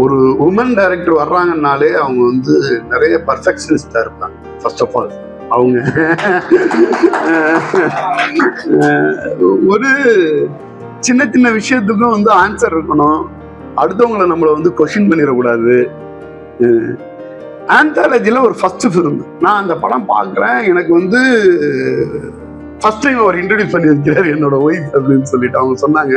ஒரு woman director வர்றாங்கன்னாலே அவங்க வந்து நிறைய பர்ஃபெக்ஷனிஸ்டாக இருப்பாங்க. ஃபர்ஸ்ட் ஆஃப் ஆல் அவங்க ஒரு சின்ன சின்ன விஷயத்துக்கும் வந்து ஆன்சர் இருக்கணும். அடுத்தவங்களை நம்மளை வந்து கொஸ்டின் பண்ணிடக்கூடாது. ஆந்தாலஜியில் ஒரு ஃபர்ஸ்ட் ஃபிலிம் நான் அந்த படம் பார்க்குறேன். எனக்கு வந்து ஃபர்ஸ்ட் டைம் அவர் இன்ட்ரடியூஸ் பண்ணி வைக்கிறார் என்னோட ஒய்ஃப் அப்படின்னு சொல்லிட்டு. அவங்க சொன்னாங்க,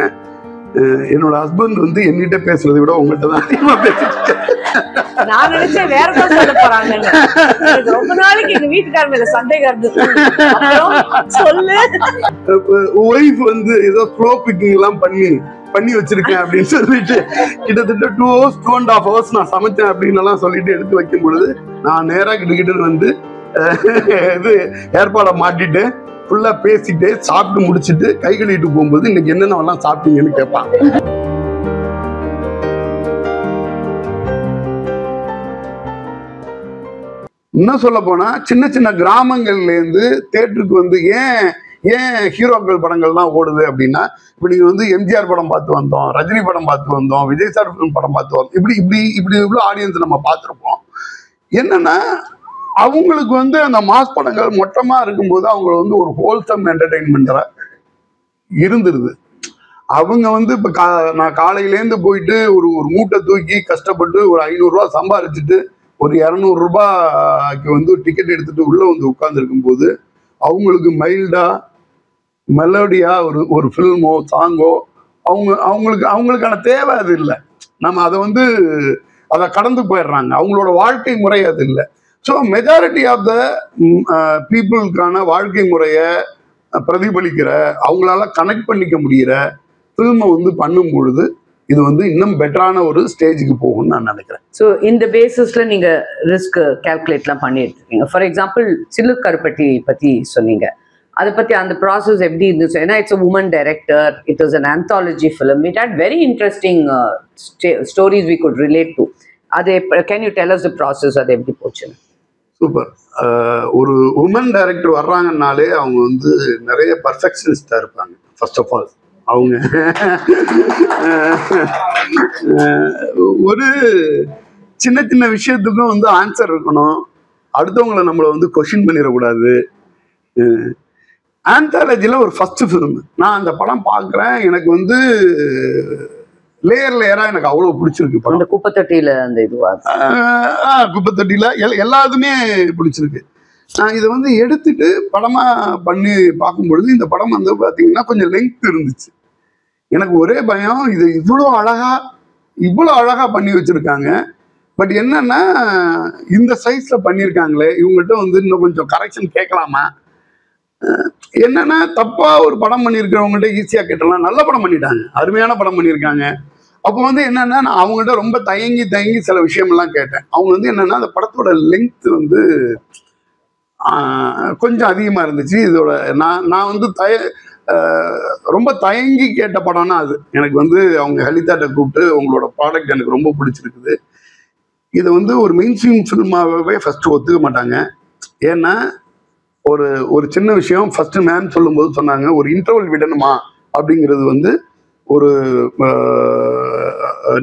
என்னோட ஹஸ்பண்ட் வந்து என்கிட்ட பேசுறதை விட உங்கள்கிட்ட தான் அதிகமாக பேசிட்டு. நான் நினைச்சேன் வேற ஏதாவது சொல்ல போறாங்கன்னு. ரொம்ப நாளைக்கு எங்க வீட்டுக்கார மேல சந்தேகம் இருந்தது. சொல்லு. ஒய்ஃப் வந்து ஏதோ ஸ்லோ பிக்கிங் எல்லாம் பண்ணி வச்சிருக்கேன் அப்படின்னு சொல்லிட்டு கிட்டத்தட்ட 2 hours 2.5 hours நான் சமைச்சேன் அப்படின்னு எல்லாம் சொல்லிட்டு எடுத்து வைக்கும் பொழுது நான் நேராக கிட்ட வந்து இது ஏற்பாடை மாட்டிட்டு ஃபுல்லா பேசிட்டு சாப்பிட்டு முடிச்சுட்டு கை கழுவிட்டு போகும்போது இன்னைக்கு என்னென்னலாம் சாப்பிட்டீங்கன்னு கேட்பாங்க. இன்னும் சொல்ல போனா சின்ன சின்ன கிராமங்கள்ல இருந்து தேட்டருக்கு வந்து ஏன் ஹீரோக்கள் படங்கள்லாம் ஓடுது அப்படின்னா, இப்ப நீங்க வந்து எம்ஜிஆர் படம் பார்த்து வந்தோம், ரஜினி படம் பார்த்து வந்தோம், விஜய் சார் படம் பார்த்து வந்தோம், இப்படி இவ்வளோ ஆடியன்ஸ் நம்ம பார்த்துருப்போம். என்னன்னா அவங்களுக்கு வந்து அந்த மாஸ் படங்கள் மொட்டமா இருக்கும்போது அவங்க வந்து ஒரு ஹோல்சம் என்டர்டெயின்மெண்டா இருந்துருது. அவங்க வந்து இப்ப நான் காலையிலேருந்து போயிட்டு ஒரு மூட்டை தூக்கி கஷ்டப்பட்டு ஒரு 500 ரூபா சம்பாதிச்சுட்டு ஒரு 200 ரூபாய்க்கு வந்து டிக்கெட் எடுத்துட்டு உள்ள வந்து உட்கார்ந்துருக்கும் போது அவங்களுக்கு மைல்டா மெலோடியா ஒரு ஃபில்மோ சாங்கோ அவங்களுக்கான தேவை அது இல்லை. நம்ம அதை கடந்து போயிடுறாங்க. அவங்களோட வாழ்க்கை முறை அது இல்லை. ஸோ மெஜாரிட்டி ஆஃப் த பீப்புளுக்கான வாழ்க்கை முறையை பிரதிபலிக்கிற, அவங்களால கனெக்ட் பண்ணிக்க முடிகிற ஃபில்மை வந்து பண்ணும் பொழுது இது வந்து இன்னும் பெட்டரான ஒரு ஸ்டேஜுக்கு போகும்னு நான் நினைக்கிறேன். ஸோ இந்த பேசிஸ்ல நீங்க ரிஸ்க் கால்குலேட்லாம் பண்ணிட்டு இருக்கீங்க. ஃபார் எக்ஸாம்பிள் சில்லு கருப்பட்டி பத்தி சொன்னீங்க. அதை பத்தி அந்த ப்ராசஸ் எப்படி இருந்துச்சு? ஏன்னா it's a woman director, it was an anthology film, it had very interesting stories we could relate to. அது can you tell us the process, அது எப்படி போச்சு? சூப்பர். ஒரு உமன் டைரக்டர் வர்றாங்கன்னாலே அவங்க வந்து நிறைய பர்ஃபெக்ஷனிஸ்டாக இருப்பாங்க. ஃபர்ஸ்ட் ஆஃப் ஆல் அவங்க ஒரு சின்ன சின்ன விஷயத்துக்கும் வந்து ஆன்சர் இருக்கணும். அடுத்தவங்களை நம்மளை வந்து கொஸ்டின் பண்ணிடக்கூடாது. ஆந்தாலஜியில் ஒரு ஃபர்ஸ்ட் ஃபிலிம் நான் அந்த படம் பார்க்குறேன். எனக்கு வந்து லேயரா எனக்கு அவ்வளோ பிடிச்சிருக்கு. அந்த குப்பத்தொட்டியில அந்த இதுவா குப்பத்தொட்டியில எல்லாத்துமே பிடிச்சிருக்கு. நான் இதை வந்து எடுத்துட்டு படமா பண்ணி பார்க்கும் பொழுது இந்த படம் வந்து பார்த்தீங்கன்னா கொஞ்சம் லெங்க் இருந்துச்சு. எனக்கு ஒரே பயம், இது இவ்வளோ அழகா பண்ணி வச்சிருக்காங்க. பட் என்னன்னா இந்த சைஸ்ல பண்ணியிருக்காங்களே, இவங்ககிட்ட வந்து இன்னும் கொஞ்சம் கரெக்ஷன் கேட்கலாமா? என்னன்னா தப்பா ஒரு படம் பண்ணியிருக்கிறவங்கள்ட்ட ஈஸியா கேட்டலாம். நல்ல படம் பண்ணிட்டாங்க, அருமையான படம் பண்ணியிருக்காங்க. அப்போ வந்து என்னன்னா நான் அவங்கள்ட்ட ரொம்ப தயங்கி சில விஷயம்லாம் கேட்டேன். அவங்க வந்து என்னன்னா அந்த படத்தோட லெங்க் வந்து கொஞ்சம் அதிகமா இருந்துச்சு. இதோட நான் வந்து ரொம்ப தயங்கி கேட்ட படம்னா அது எனக்கு வந்து அவங்க ஹலிதாட்ட கூப்பிட்டு உங்களோட ப்ராடக்ட் எனக்கு ரொம்ப பிடிச்சிருக்குது, இதை வந்து ஒரு மெயின் ஸ்ட்ரீம் ஃபில்மாகவே ஃபர்ஸ்ட் ஒத்துக்க மாட்டாங்க. ஏன்னா ஒரு சின்ன விஷயம் ஃபர்ஸ்ட் மேம் சொல்லும்போது சொன்னாங்க, ஒரு இன்டர்வல் விடணுமா அப்படிங்கிறது வந்து ஒரு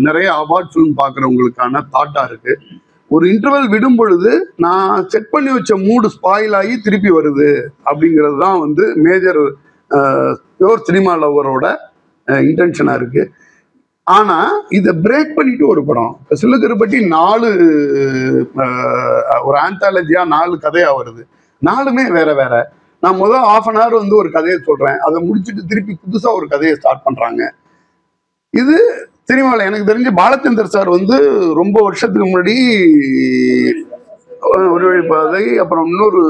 நிறைய அவார்ட் ஃபிலிம் பார்க்குறவங்களுக்கான தாட்டா இருக்கு. ஒரு இன்டர்வல் விடும் பொழுது நான் செட் பண்ணி வச்ச மூடு ஸ்பாயில் ஆகி திருப்பி வருது அப்படிங்கிறது தான் வந்து மேஜர் பியோர் சினிமா லவரோட இன்டென்ஷனா இருக்கு. ஆனா இதை பிரேக் பண்ணிட்டு ஒரு படம் சில்லு கருப்பட்டி 4 ஒரு ஆந்தாலஜியா 4 கதையா வருது. 4மே வேற. நான் முதல் 1/2 hour வந்து ஒரு கதையை சொல்றேன், அதை முடிச்சுட்டு திருப்பி புதுசா ஒரு கதையை ஸ்டார்ட் பண்றாங்க. இது சினிமாவில் எனக்கு தெரிஞ்சு பாலச்சந்தர் சார் வந்து ரொம்ப வருஷத்துக்கு முன்னாடி ஒரு வழிபாதை, அப்புறம் இன்னொரு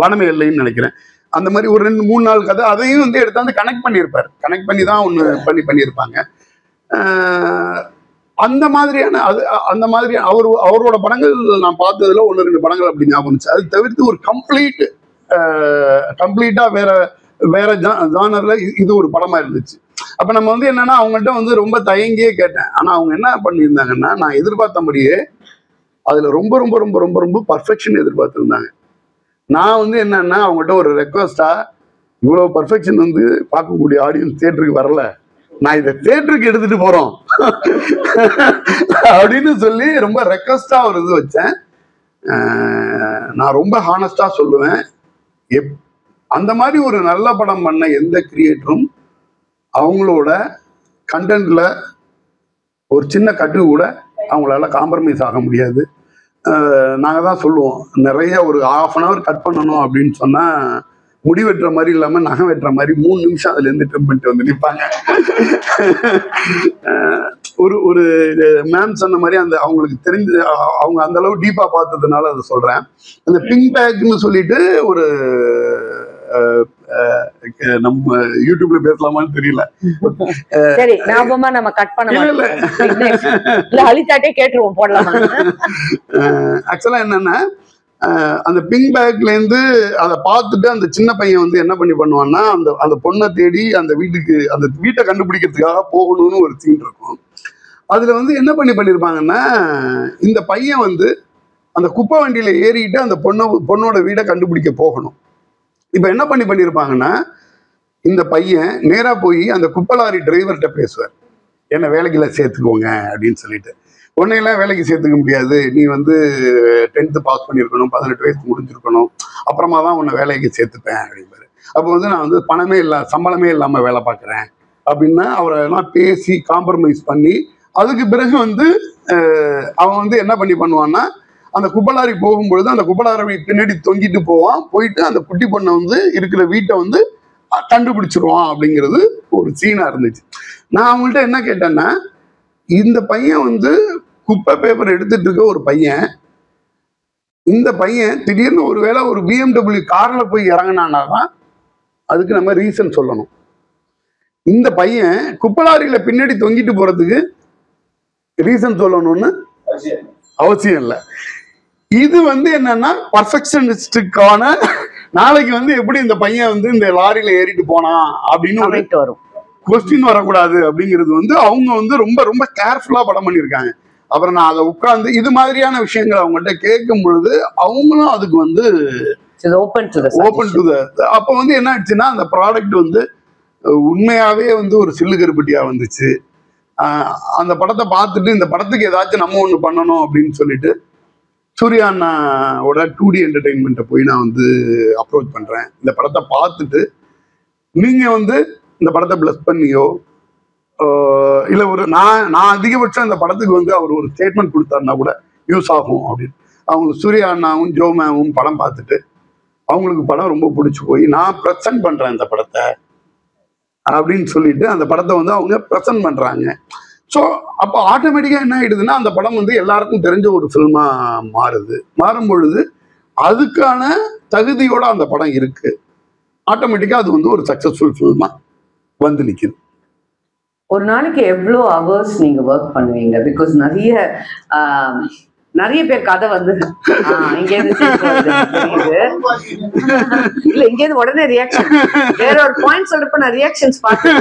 வானமே இல்லைன்னு நினைக்கிறேன், அந்த மாதிரி ஒரு 2-3-4 கதை அதையும் வந்து எடுத்தாந்து கனெக்ட் பண்ணியிருப்பார். கனெக்ட் பண்ணி தான் ஒன்று பண்ணியிருப்பாங்க. அந்த மாதிரி அவரோட படங்கள் நான் பார்த்ததுல 1-2 படங்கள் அப்படி ஞாபகம் இருந்துச்சு. அது தவிர்த்து ஒரு கம்ப்ளீட்டா வேற ஜானர்ல இது ஒரு படமா இருந்துச்சு. அப்ப நம்ம வந்து என்னன்னா அவங்கள்ட்ட வந்து ரொம்ப தயங்கியே கேட்டேன். ஆனா அவங்க என்ன பண்ணியிருந்தாங்கன்னா நான் எதிர்பார்த்தபடியே அதுல ரொம்ப ரொம்ப ரொம்ப ரொம்ப ரொம்ப பர்ஃபெக்ஷன் எதிர்பார்த்திருந்தாங்க. நான் வந்து என்னன்னா அவங்ககிட்ட ஒரு ரெக்வஸ்டா, இவ்வளவு பர்ஃபெக்ஷன் வந்து பார்க்கக்கூடிய ஆடியன்ஸ் தியேட்டருக்கு வரல, நான் இதை தியேட்டருக்கு எடுத்துட்டு போறோம் அப்படின்னு சொல்லி ரொம்ப ரெக்வஸ்டா ஒரு இது வச்சேன். நான் ரொம்ப ஹானஸ்டா சொல்லுவேன், அந்த மாதிரி ஒரு நல்ல படம் பண்ண எந்த கிரியேட்டரும் அவங்களோட கண்டென்ட்ல ஒரு சின்ன கட்டு கூட அவங்களால காம்ப்ரமைஸ் ஆக முடியாது. நாங்கள் தான் சொல்லுவோம், நிறைய ஒரு 1/2 hour கட் பண்ணணும் அப்படின்னு சொன்னா முடி வெட்டுற மாதிரி இல்லாம நகம் வெட்டுற மாதிரி 3 நிமிஷம் அதுல இருந்து ட்ரிம் பண்ணிட்டு வந்து நிற்பாங்க. ஒரு மேம் சொன்ன மாதிரி அந்த அவங்களுக்கு தெரிஞ்சு அவங்க அந்த அளவு டீப்பா பார்த்ததுனால அதை சொல்றேன். அந்த பிங்க் பேக்னு சொல்லிட்டு ஒரு நம்ம யூடியூப்ல பேசலாமான்னு தெரியல. சரி, ஞாபகமா நம்ம கட் பண்ண மாட்டோம், அழித்தாட்டே கேட்டுருவோம் போடலாமா. ஆக்சுவலா என்னன்னா, அந்த பிங்க் பேக்ல இருந்து அதை பார்த்துட்டு அந்த சின்ன பையன் வந்து என்ன பண்ணுவான்னா, அந்த பொண்ணை தேடி அந்த வீட்டை கண்டுபிடிக்கிறதுக்காக போகணும்னு ஒரு சீன் இருக்கும். அதுல வந்து என்ன பண்ணிருப்பாங்கன்னா, இந்த பையன் வந்து அந்த குப்பை வண்டியில ஏறிட்டு அந்த பொண்ணோட வீடை கண்டுபிடிக்க போகணும். இப்ப என்ன பண்ணிருப்பாங்கன்னா, இந்த பையன் நேரா போய் அந்த குப்பை லாரி டிரைவர்கிட்ட பேசுவார், என்ன வேலைக்குள்ள சேர்த்துக்கோங்க அப்படின்னு சொல்லிட்டு. உன்னையெல்லாம் வேலைக்கு சேர்த்துக்க முடியாது, நீ வந்து 10th பாஸ் பண்ணியிருக்கணும், 18 வயசு முடிஞ்சிருக்கணும், அப்புறமா தான் உன்னை வேலைக்கு சேர்த்துப்பேன் அப்படின்பாரு. அப்போ வந்து நான் வந்து சம்பளமே இல்லாம வேலை பார்க்குறேன் அப்படின்னா அவரை எல்லாம் பேசி காம்ப்ரமைஸ் பண்ணி, அதுக்கு பிறகு வந்து அவன் வந்து என்ன பண்ணுவான்னா, அந்த குப்பலாரி போகும்பொழுது அந்த குப்பலாரி பின்னாடி தொங்கிட்டு போவான், போயிட்டு அந்த குட்டி பொண்ணை வந்து இருக்கிற வீட்டை வந்து கண்டுபிடிச்சிருவான் அப்படிங்கிறது ஒரு சீனா இருந்துச்சு. நான் அவங்கள்ட்ட என்ன கேட்டேன்னா, இந்த பையன் வந்து குப்பை பேப்பர் எடுத்துட்டு இருக்க ஒரு பையன், இந்த பையன் திடீர்னு ஒருவேளை ஒரு BMW கார்ல போய் இறங்கினாதான் அதுக்கு நம்ம ரீசன் சொல்லணும். இந்த பையன் குப்பலாரியில பின்னாடி தொங்கிட்டு போறதுக்கு ரீசன் சொல்லணும்னு அவசியம் இல்லை. இது வந்து என்னன்னா பர்ஃபெக்ஷனிஸ்டுக்கான நாளைக்கு வந்து எப்படி இந்த பையன் வந்து இந்த லாரியில ஏறிட்டு போனான் அப்படின்னு ஒரு வரும் கொஸ்டின் வரக்கூடாது அப்படிங்கிறது வந்து அவங்க வந்து ரொம்ப ரொம்ப கேர்ஃபுல்லா படம் பண்ணியிருக்காங்க. அப்புறம் நான் அதை உட்கார்ந்து இது மாதிரியான விஷயங்கள் அவங்கள்ட்ட கேட்கும் பொழுது அவங்களும் அதுக்கு வந்து ஓப்பன் டு அப்போ வந்து என்ன ஆயிடுச்சுன்னா, அந்த ப்ராடக்ட் வந்து உண்மையாவே வந்து ஒரு சில்லு கருப்பட்டியா வந்துச்சு. அந்த படத்தை பார்த்துட்டு இந்த படத்துக்கு ஏதாச்சும் நம்ம ஒண்ணு பண்ணணும் அப்படின்னு சொல்லிட்டு சூர்யா அண்ணாவோட 2D என்டர்டெயின்மெண்ட்டை போய் நான் வந்து அப்ரோச் பண்றேன். இந்த படத்தை பார்த்துட்டு நீங்க வந்து இந்த படத்தை பிளஸ் பண்ணியோ இல்லை நான் அதிகபட்சம் இந்த படத்துக்கு வந்து அவர் ஒரு ஸ்டேட்மெண்ட் கொடுத்தாருன்னா கூட யூஸ் ஆகும் அப்படின்னு. அவங்க சூர்யா அண்ணாவும் ஜோ மேமும் படம் பார்த்துட்டு அவங்களுக்கு படம் ரொம்ப பிடிச்சி போய் நான் ப்ரெசன்ட் பண்றேன் இந்த படத்தை அப்படின்னு சொல்லிட்டு அந்த படத்தை வந்து அவங்க ப்ரெசன்ட் பண்றாங்க. ஸோ அப்போ ஆட்டோமேட்டிக்காக என்ன ஆயிடுதுன்னா, அந்த படம் வந்து எல்லாருக்கும் தெரிஞ்ச ஒரு ஃபில்மா மாறும் பொழுது அதுக்கான தகுதியோட அந்த படம் இருக்கு. ஆட்டோமேட்டிக்கா அது வந்து ஒரு சக்சஸ்ஃபுல் ஃபில்மா வந்து நிற்குது. ஒரு நாளைக்கு எவ்வளோ ஹவர்ஸ் நீங்க ஒர்க் பண்ணுவீங்க? பிகாஸ் நிறைய பேர் கதை வந்து இங்கேருந்து இல்ல இங்கேருந்து உடனே ரியாக்ஷன், வேற ஒரு பாயிண்ட் சொல்றப்ப நான் ரியாக்ஷன்ஸ் பார்த்தேன்.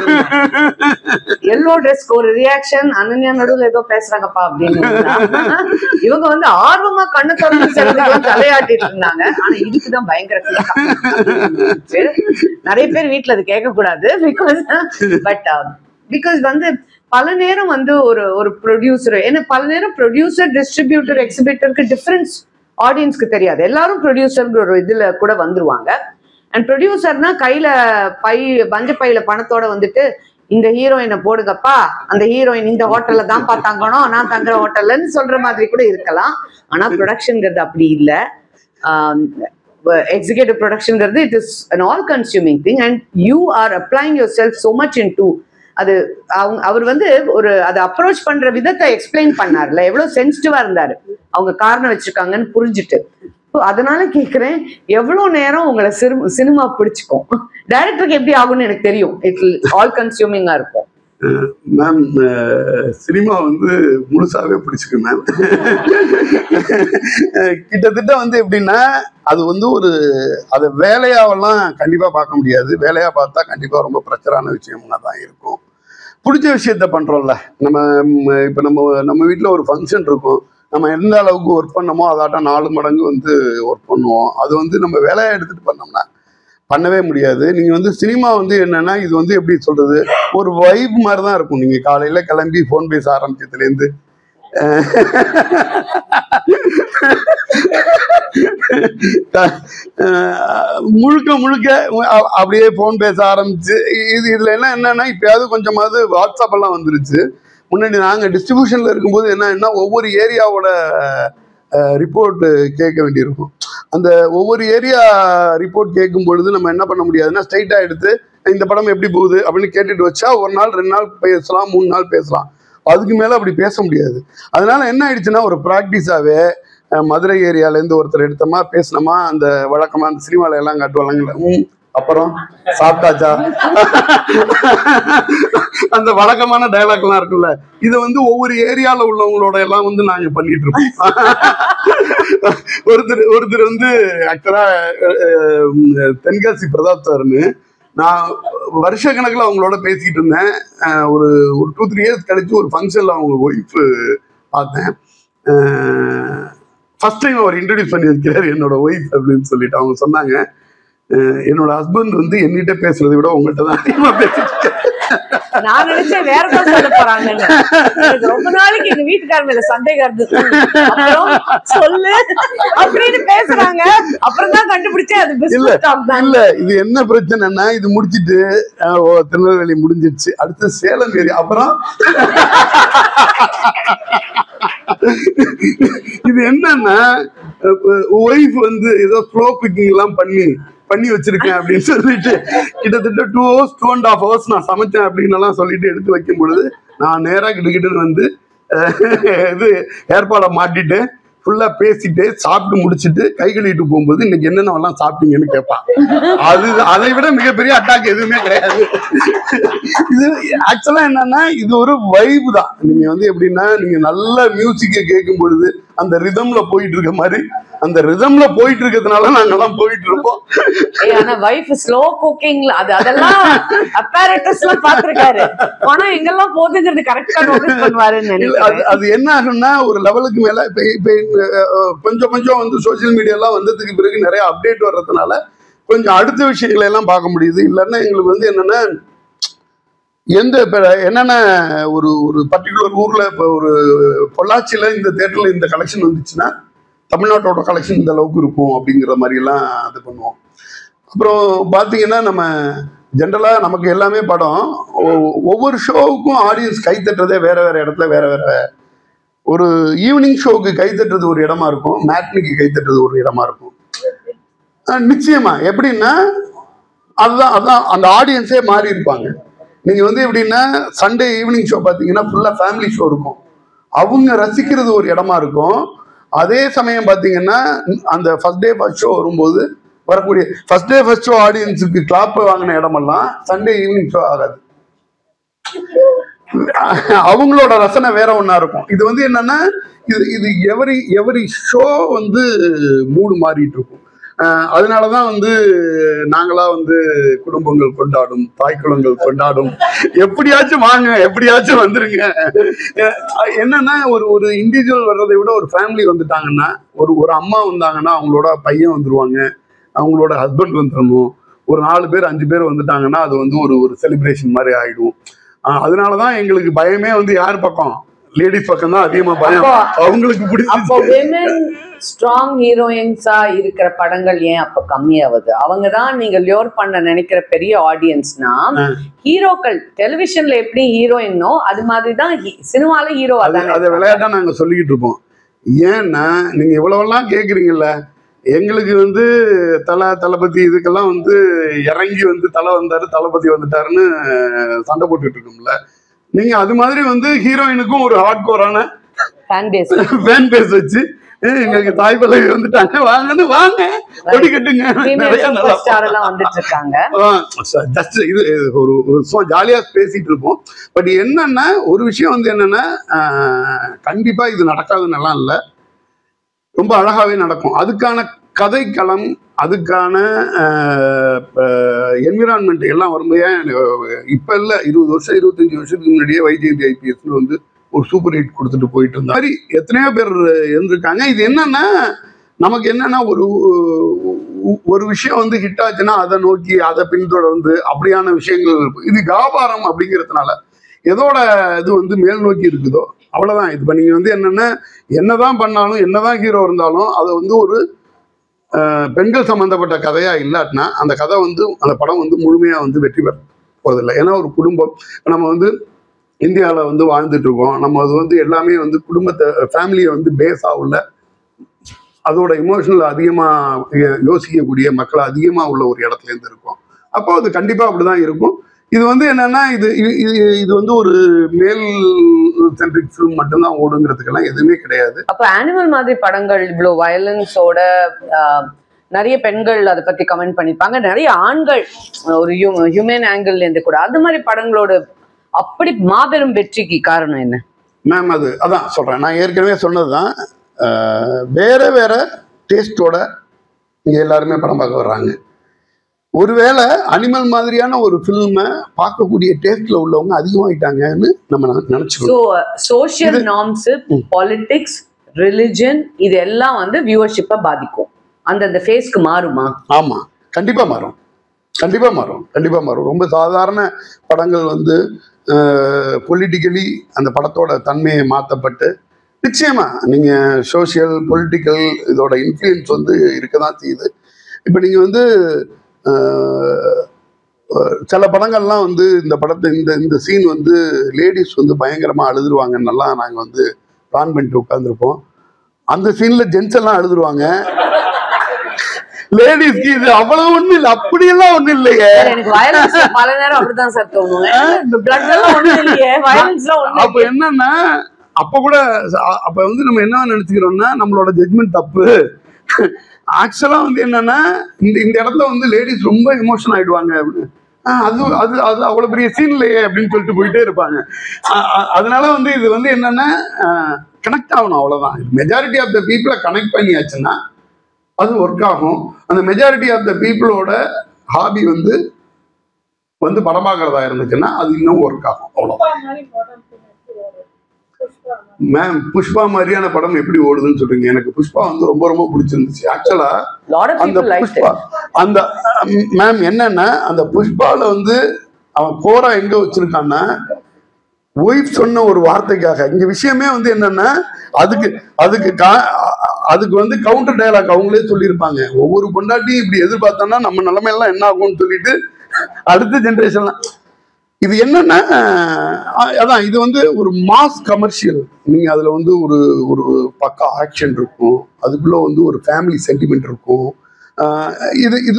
எல்லோ ட்ரெஸ்க்கு ஒரு ரியாக்ஷன், அனன்யா நடுவில் ஏதோ பேசுறாங்கப்பா அப்படின்னு. இவங்க வந்து ஆர்வமா கண்ணு திறந்து தலையாட்டிட்டு இருந்தாங்க. ஆனா இதுக்குதான் பயங்கர நிறைய பேர் வீட்டுல அது கேட்க கூடாது. பிகாஸ் வந்து பல நேரம் வந்து ஒரு ப்ரொடியூசர், ஏன்னா பல நேரம் ப்ரொடியூசர் டிஸ்ட்ரிபியூட்டர் எக்ஸிபிட்டருக்கு டிஃபரன்ஸ் ஆடியன்ஸ்க்கு தெரியாது. எல்லாரும் ப்ரொடியூசர்ங்கிற ஒரு இதுல கூட வந்துருவாங்க. அண்ட் ப்ரொடியூசர்னா கையில பஞ்ச பையில பணத்தோட வந்துட்டு இந்த ஹீரோயினை போடுங்கப்பா, அந்த ஹீரோயின் இந்த ஹோட்டல்ல தான் தங்கணும், நான் தங்குற ஹோட்டல்லன்னு சொல்ற மாதிரி கூட இருக்கலாம். ஆனா ப்ரொடக்ஷன்ங்கிறது அப்படி இல்லை. எக்ஸிக்யூட்டிவ் ப்ரொடக்ஷன்ங்கிறது it is an all consuming thing and you are applying yourself so much into அது. அவர் வந்து அதை அப்ரோச் பண்ற விதத்தை எக்ஸ்பிளைன் பண்ணார்ல, எவ்வளவு சென்சிட்டிவா இருந்தாரு, அவங்க காரணம் வச்சிருக்காங்கன்னு புரிஞ்சுட்டு. அதனால கேட்கிறேன், எவ்வளவு நேரம் உங்களை சினிமா பிடிச்சுக்கும்? டைரக்டருக்கு எப்படி ஆகும்னு எனக்கு தெரியும், இட் ஆல் கன்சியூமிங்கா இருக்கும். மேம் சினிமா வந்து முழுசாவே பிடிச்சிருக்கு மேம். கிட்டத்தட்ட வந்து எப்படின்னா, அது வந்து அதை வேலையாவெல்லாம் கண்டிப்பா பார்க்க முடியாது. வேலையா பார்த்தா கண்டிப்பா ரொம்ப பிரச்சரான விஷயமா தான் இருக்கும். பிடிச்ச விஷயத்த பண்றோம்ல, இப்ப நம்ம வீட்டுல ஒரு ஃபங்க்ஷன் இருக்கும், நம்ம எந்த அளவுக்கு ஒர்க் பண்ணமோ அதாட்டம் 4 மடங்கு வந்து ஒர்க் பண்ணுவோம். அது வந்து நம்ம வேலையா எடுத்துட்டு பண்ணோம்னா பண்ணவே முடியாது. நீங்க வந்து சினிமா வந்து என்னன்னா இது வந்து எப்படி சொல்றது, ஒரு வைப் மாதிரி தான் இருக்கும். நீங்க காலையில கிளம்பி போன் பேச ஆரம்பிச்சதுல இருந்து முழுக்க முழுக்க அப்படியே போன் பேச ஆரம்பிச்சு இதுல என்னன்னா இப்பயாவது கொஞ்சமாவது வாட்ஸ்அப் எல்லாம் வந்துருச்சு. முன்னாடி நாங்க டிஸ்ட்ரிபியூஷன்ல இருக்கும்போது என்னன்னா ஒவ்வொரு ஏரியாவோட ரிப்போர்ட் கேட்க வேண்டியிருக்கும். அந்த ஒவ்வொரு ஏரியா ரிப்போர்ட் கேட்கும் பொழுது நம்ம என்ன பண்ண முடியாதுன்னா ஸ்ட்ரைட்டா எடுத்து இந்த படம் எப்படி போகுது அப்படின்னு கேட்டுட்டு வச்சா ஒரு நாள் 2 நாள் பேசலாம், 3 நாள் பேசலாம். அதுக்கு மேல அப்படி பேச முடியாது. அதனால என்ன ஆயிடுச்சுன்னா ஒரு ப்ராக்டிஸாவே மதுரை ஏரியாலேருந்து ஒருத்தர் எடுத்தோமா பேசினோமா அந்த வழக்கமா அந்த சினிமால எல்லாம் காட்டுவாங்கல்ல, அப்புறம் சாப்பிட்டாச்சா அந்த வழக்கமான டைலாக் எல்லாம் இருக்குல்ல, இதை வந்து ஒவ்வொரு ஏரியால உள்ளவங்களோட எல்லாம் வந்து நாங்க பண்ணிட்டு இருக்கோம். ஒருத்தர் வந்து ஆக்சுவலா தென்காசி பிரதாப் சார்னு நான் வருஷ கணக்கில் அவங்களோட பேசிக்கிட்டு இருந்தேன். ஒரு 2-3 இயர்ஸ் கழிச்சு ஒரு ஃபங்க்ஷன்ல அவங்க ஒய்ஃப் பார்த்தேன். ஃபர்ஸ்ட் டைம் அவர் இன்ட்ரடியூஸ் பண்ணி வைக்கிறாரு என்னோட ஒய்ஃப் அப்படின்னு சொல்லிட்டு. அவங்க சொன்னாங்க, என்னோட ஹஸ்பண்ட் வந்து என்கிட்ட பேசுறதை விட உங்கள்கிட்ட தான் அதிகமா பேசிட்டு. நான் நினைச்சேன் வேற ஏதாவது சொல்ல போறாங்கன்னு. ரொம்ப நாளைக்கு எங்க வீட்டுக்கார மேல சந்தேகம் இருந்தது. சொல்லு அப்படின்னு பேசுறாங்க. அப்புறம் தான் கண்டுபிடிச்சேன் அது பிசினஸ் டாக் தான். இல்ல இது என்ன பிரச்சனைன்னா இது முடிச்சிட்டு திருநெல்வேலி முடிஞ்சிருச்சு, அடுத்து சேலம் ஏரியா. அப்புறம் இது என்னன்னா ஒய்ஃப் வந்து ஏதோ ஸ்லோ குக்கிங் எல்லாம் பண்ணி வச்சிருக்கேன் அப்படின்னு சொல்லிட்டு கிட்டத்தட்ட 2 hours 2.5 hours நான் சமைச்சேன் அப்படின்னு எல்லாம் சொல்லிட்டு எடுத்து வைக்கும் பொழுது நான் நேரா கிட்டன்னு வந்து இது ஏற்பாடை மாட்டிட்டு ஃபுல்லா பேசிட்டு சாப்பிட்டு முடிச்சுட்டு கை கழுவிட்டு போகும்போது இன்னைக்கு என்னென்னலாம் சாப்பிட்டீங்கன்னு கேட்பான். அதை விட மிகப்பெரிய அட்டாக் எதுவுமே கிடையாது. இது ஆக்சுவலா என்னன்னா இது ஒரு வைப் தான். நீங்க வந்து எப்படின்னா நீங்க நல்ல மியூசிக்கை கேட்கும் பொழுது அந்த ரிதம்ல போயிட்டு இருக்க மாதிரி அந்த ரிதம்ல போயிட்டு இருக்கிறதுனால நாங்கெல்லாம் போயிட்டு இருப்போம். ஆனா வைஃப் ஸ்லோ குக்கிங்ல அதெல்லாம் அப்பேரட்டஸ்ல பாத்துருக்காரு. ஆனா எங்கெல்லாம் போகுதுங்கிறது கரெக்டா நோட்டீஸ் பண்ணுவாருன்னு நினைக்கிறேன். அது என்ன ஆகும்னா ஒரு லெவலுக்கு மேல இப்ப கொஞ்சம் வந்து சோசியல் மீடியா எல்லாம் வந்ததுக்கு பிறகு நிறைய அப்டேட் வர்றதுனால கொஞ்சம் அடுத்த விஷயங்களை எல்லாம் பார்க்க முடியுது. இல்லைன்னா எங்களுக்கு வந்து என்னன்னா என்னென்ன ஒரு பர்டிகுலர் ஊர்ல இப்ப ஒரு பொள்ளாச்சியில இந்த தேட்டர்ல இந்த கலெக்ஷன் வந்துச்சுன்னா தமிழ்நாட்டோட கலெக்ஷன் இந்த அளவுக்கு இருக்கும் அப்படிங்கிற மாதிரி எல்லாம் இது பண்ணுவோம். அப்புறம் பாத்தீங்கன்னா நம்ம ஜென்ரலா நமக்கு எல்லாமே படம் ஒவ்வொரு ஷோவுக்கும் ஆடியன்ஸ் கைத்தட்டுறதே வேற இடத்துல வேற ஒரு ஈவினிங் ஷோவுக்கு கைத்தட்டுறது ஒரு இடமா இருக்கும், மேட்னிக்கு கைத்தட்டுறது ஒரு இடமா இருக்கும். நிச்சயமா எப்படின்னா அதான் அந்த ஆடியன்ஸே மாறி இருப்பாங்க. நீங்க வந்து எப்படின்னா சண்டே ஈவினிங் ஷோ பாத்தீங்கன்னா ஃபுல்லா ஃபேமிலி ஷோ இருக்கும், அவங்க ரசிக்கிறது ஒரு இடமா இருக்கும். அதே சமயம் பாத்தீங்கன்னா அந்த ஃபர்ஸ்ட் டே ஃபர்ஸ்ட் ஷோ வரும்போது வரக்கூடிய ஃபர்ஸ்ட் டே ஃபர்ஸ்ட் ஷோ ஆடியன்ஸுக்கு கிளாப் வாங்கின இடமெல்லாம் சண்டே ஈவினிங் ஷோ ஆகாது. அவங்களோட ரசனை வேற ஒண்ணா இருக்கும். இது வந்து என்னன்னா இது எவரி ஷோ வந்து மூடு மாறிட்டு இருக்கும். அதனாலதான் வந்து நாங்களா வந்து குடும்பங்கள் கொண்டாடும், தாய்க்குளங்கள் கொண்டாடும், எப்படியாச்சும் வாங்க, எப்படியாச்சும் வந்துருங்க. என்னன்னா ஒரு இண்டிவிஜுவல் வர்றதை விட ஒரு ஃபேமிலி வந்துட்டாங்கன்னா ஒரு அம்மா வந்தாங்கன்னா அவங்களோட பையன் வந்துருவாங்க, அவங்களோட ஹஸ்பண்ட் வந்துடணும், ஒரு 4 பேர் 5 பேர் வந்துட்டாங்கன்னா அது வந்து ஒரு செலிப்ரேஷன் மாதிரி ஆயிடும். அதனாலதான் எங்களுக்கு பயமே வந்து யார் பக்கம், லேடிஸ் பக்கம் தான் அதிகமா பயம். அவங்களுக்கு பிடிச்ச ஸ்ட்ராங் ஹீரோயின்ஸா இருக்கிற படங்கள் ஏன் அப்ப கம்மியாவது? அவங்கதான் நீங்க லியோர் பண்ண நினைக்கிற பெரிய ஆடியன்ஸ்னா ஹீரோக்கள் டெலிவிஷன்ல எப்படி ஹீரோயினோ அது மாதிரிதான் சினிமால ஹீரோ. அதை விளையாட்டா நாங்க சொல்லிக்கிட்டு இருப்போம். ஏன்னா நீங்க இவ்வளவெல்லாம் கேக்குறீங்கல்ல, எங்களுக்கு வந்து தளபதி இதுக்கெல்லாம் வந்து இறங்கி வந்து தலை வந்தாரு தளபதி வந்துட்டாருன்னு சண்டை போட்டுட்டு இருக்கோம்ல. நீங்க அது மாதிரி வந்து ஹீரோயினுக்கும் ஒரு ஹார்ட் கோரான ஃபேன் பேஸ் வச்சு எங்களுக்கு தாய் பல்லவி வந்துட்டாங்க, வாங்கன்னு வாங்க கொடி கட்டுங்க, ஜஸ்ட் இது ஒரு ஜாலியா பேசிட்டு இருப்போம். பட் என்னன்னா ஒரு விஷயம் வந்து என்னன்னா கண்டிப்பா இது நடக்காதுன்னு எல்லாம் இல்லை, ரொம்ப அழகாவே நடக்கும். அதுக்கான கதைக்களம், அதுக்கான என்விரான்மெண்ட் எல்லாம் வரும்போது இப்ப இல்ல 20 வருஷம் 25 வருஷத்துக்கு முன்னாடியே வைஜெயந்தி ஐபிஎஸ்னு வந்து ஒரு சூப்பர் ஹிட் கொடுத்துட்டு போயிட்டு இருந்தா மாதிரி எத்தனையோ பேர் இருந்திருக்காங்க. இது என்னன்னா நமக்கு என்னன்னா ஒரு விஷயம் வந்து ஹிட் ஆச்சுன்னா அதை நோக்கி அதை பின்தொடர்ந்து அப்படியான விஷயங்கள் இது வியாபாரம் அப்படிங்கிறதுனால எதோட இது வந்து மேல் நோக்கி இருக்குதோ அவ்வளவுதான். இது நீங்க வந்து என்னதான் பண்ணாலும் என்னதான் ஹீரோ இருந்தாலும் அதை வந்து ஒரு பெண்கள் சம்பந்தப்பட்ட கதையா இல்லாட்டினா அந்த கதை வந்து அந்த படம் வந்து முழுமையா வந்து வெற்றி பெற போவதில்லை. ஏன்னா ஒரு குடும்பம் நம்ம வந்து இந்தியாவில் வந்து வாழ்ந்துட்டு இருக்கோம். நம்ம அது வந்து எல்லாமே வந்து குடும்பத்தை ஃபேமிலியை வந்து பேஸாக உள்ள அதோட இமோஷனல் அதிகமாக யோசிக்கக்கூடிய மக்கள் அதிகமாக உள்ள ஒரு இடத்துல இருந்து இருக்கும். அப்போ அது கண்டிப்பாக அப்படிதான் இருக்கும். இது வந்து என்னன்னா இது வந்து ஒரு மேல் சென்ட்ரிக் ஃபிலிம் மட்டும்தான் ஓடுங்கிறதுக்கெல்லாம் எதுவுமே கிடையாது. அப்போ அனிமல் மாதிரி படங்கள் இவ்வளோ வயலன்ஸோட நிறைய பெண்கள் அதை பத்தி கமெண்ட் பண்ணிருப்பாங்க, நிறைய ஆண்கள் ஒரு ஹியூமன் ஆங்கிள் இருந்து கூட அந்த மாதிரி படங்களோட அப்படி மாபெரும் வெற்றிக்கு காரணம் என்ன மேம்? அதான் சொல்றேன், நான் ஏற்கனவே சொன்னதுதான். வேற வேற டேஸ்டோட இங்க எல்லாருமே படம் பார்க்க வர்றாங்க. ஒருவேளை அனிமல் மாதிரியான ஒரு ஃபில்மை பார்க்கக்கூடிய டேஸ்ட்ல உள்ளவங்க அதிகமாயிட்டாங்கன்னு நம்ம நினைச்சுக்கோம். சோஷியல் நார்ம்ஸ், பாலிடிக்ஸ், ரிலிஜன் இது எல்லாம் வந்து வியூவர்ஷிப்பை பாதிக்கும். அந்த ஃபேஸ்க்கு மாறுமா? ஆமா, கண்டிப்பா மாறும், கண்டிப்பா மாறும், கண்டிப்பா மாறும். ரொம்ப சாதாரண படங்கள் வந்து பொலிட்டிக்கலி அந்த படத்தோட தன்மையை மாற்றப்பட்டு நிச்சயமா நீங்க சோசியல் பொலிட்டிக்கல் இதோட இன்ஃப்ளூயன்ஸ் வந்து இருக்கதான் செய்யுது. இப்போ நீங்க வந்து சில படங்கள்லாம் வந்து இந்த படத்தை இந்த சீன் வந்து லேடிஸ் வந்து பயங்கரமா அழுதுருவாங்கன்னெல்லாம் நாங்க வந்து பிளான் பண்ணிட்டு உட்காந்துருப்போம். அந்த சீன்ல ஜென்ஸ் எல்லாம் அழுதுருவாங்க. லேடிஸ்க்கு இது அவ்வளவு ஒண்ணு இல்ல, அப்படியெல்லாம் ஒண்ணு இல்லையே. எனக்கு வயலன்ஸ் பல நேரம் அப்படிதான் சார் தோணும். அப்ப என்னன்னா அப்ப கூட அப்ப வந்து நம்ம என்ன நினைச்சுக்கிறோம்னா நம்மளோட ஜட்மெண்ட் தப்பு. ஆக்சுவலா வந்து என்னன்னா இந்த இடத்துல வந்து லேடிஸ் ரொம்ப எமோஷன் ஆயிடுவாங்க. அது அது அது அவ்வளவு பெரிய சீன் இல்லையே அப்படின்னு சொல்லிட்டு போயிட்டே இருப்பாங்க. அதனால வந்து இது வந்து என்னன்னா கனெக்ட் ஆகணும், அவ்வளவுதான். மெஜாரிட்டி ஆஃப் த பீப்புளை கனெக்ட் பண்ணியாச்சுன்னா அது ஒர்க் ஆகும். அந்த மெஜாரிட்டி ஆஃப் த பீப்புளோட ஹாபி வந்து படம் பார்க்கறதா இருந்துச்சுன்னா அது இன்னும் ஒர்க் ஆகும், அவ்வளவுதான். மேம், புஷ்பா மாதிரியான படம் எப்படி ஓடுதுன்னு சொல்றீங்க? எனக்கு புஷ்பா வந்து ரொம்ப ரொம்ப பிடிச்சிருந்துச்சு. ஆக்சுவலா அந்த புஷ்பா அந்த மேம் என்னன்னா அந்த புஷ்பால வந்து அவன் கோரா எங்க வச்சிருக்கான்னா ஒய்ஃப் சொன்ன ஒரு வார்த்தைக்காக. இங்க விஷயமே வந்து என்னன்னா அதுக்கு வந்து கவுண்டர் டயலாக் அவங்களே சொல்லியிருப்பாங்க. ஒவ்வொரு பொண்டாட்டியும் இப்படி எதிர்பார்த்தோம்னா நம்ம நிலைமையெல்லாம் என்ன ஆகும்னு சொல்லிட்டு அடுத்த ஜென்ரேஷன்லாம் இது என்னன்னா அதான் இது வந்து ஒரு மாஸ் கமர்ஷியல். நீங்க அதுல வந்து ஒரு பக்கா ஆக்ஷன் இருக்கும், அதுக்குள்ள வந்து ஒரு ஃபேமிலி சென்டிமெண்ட் இருக்கும்.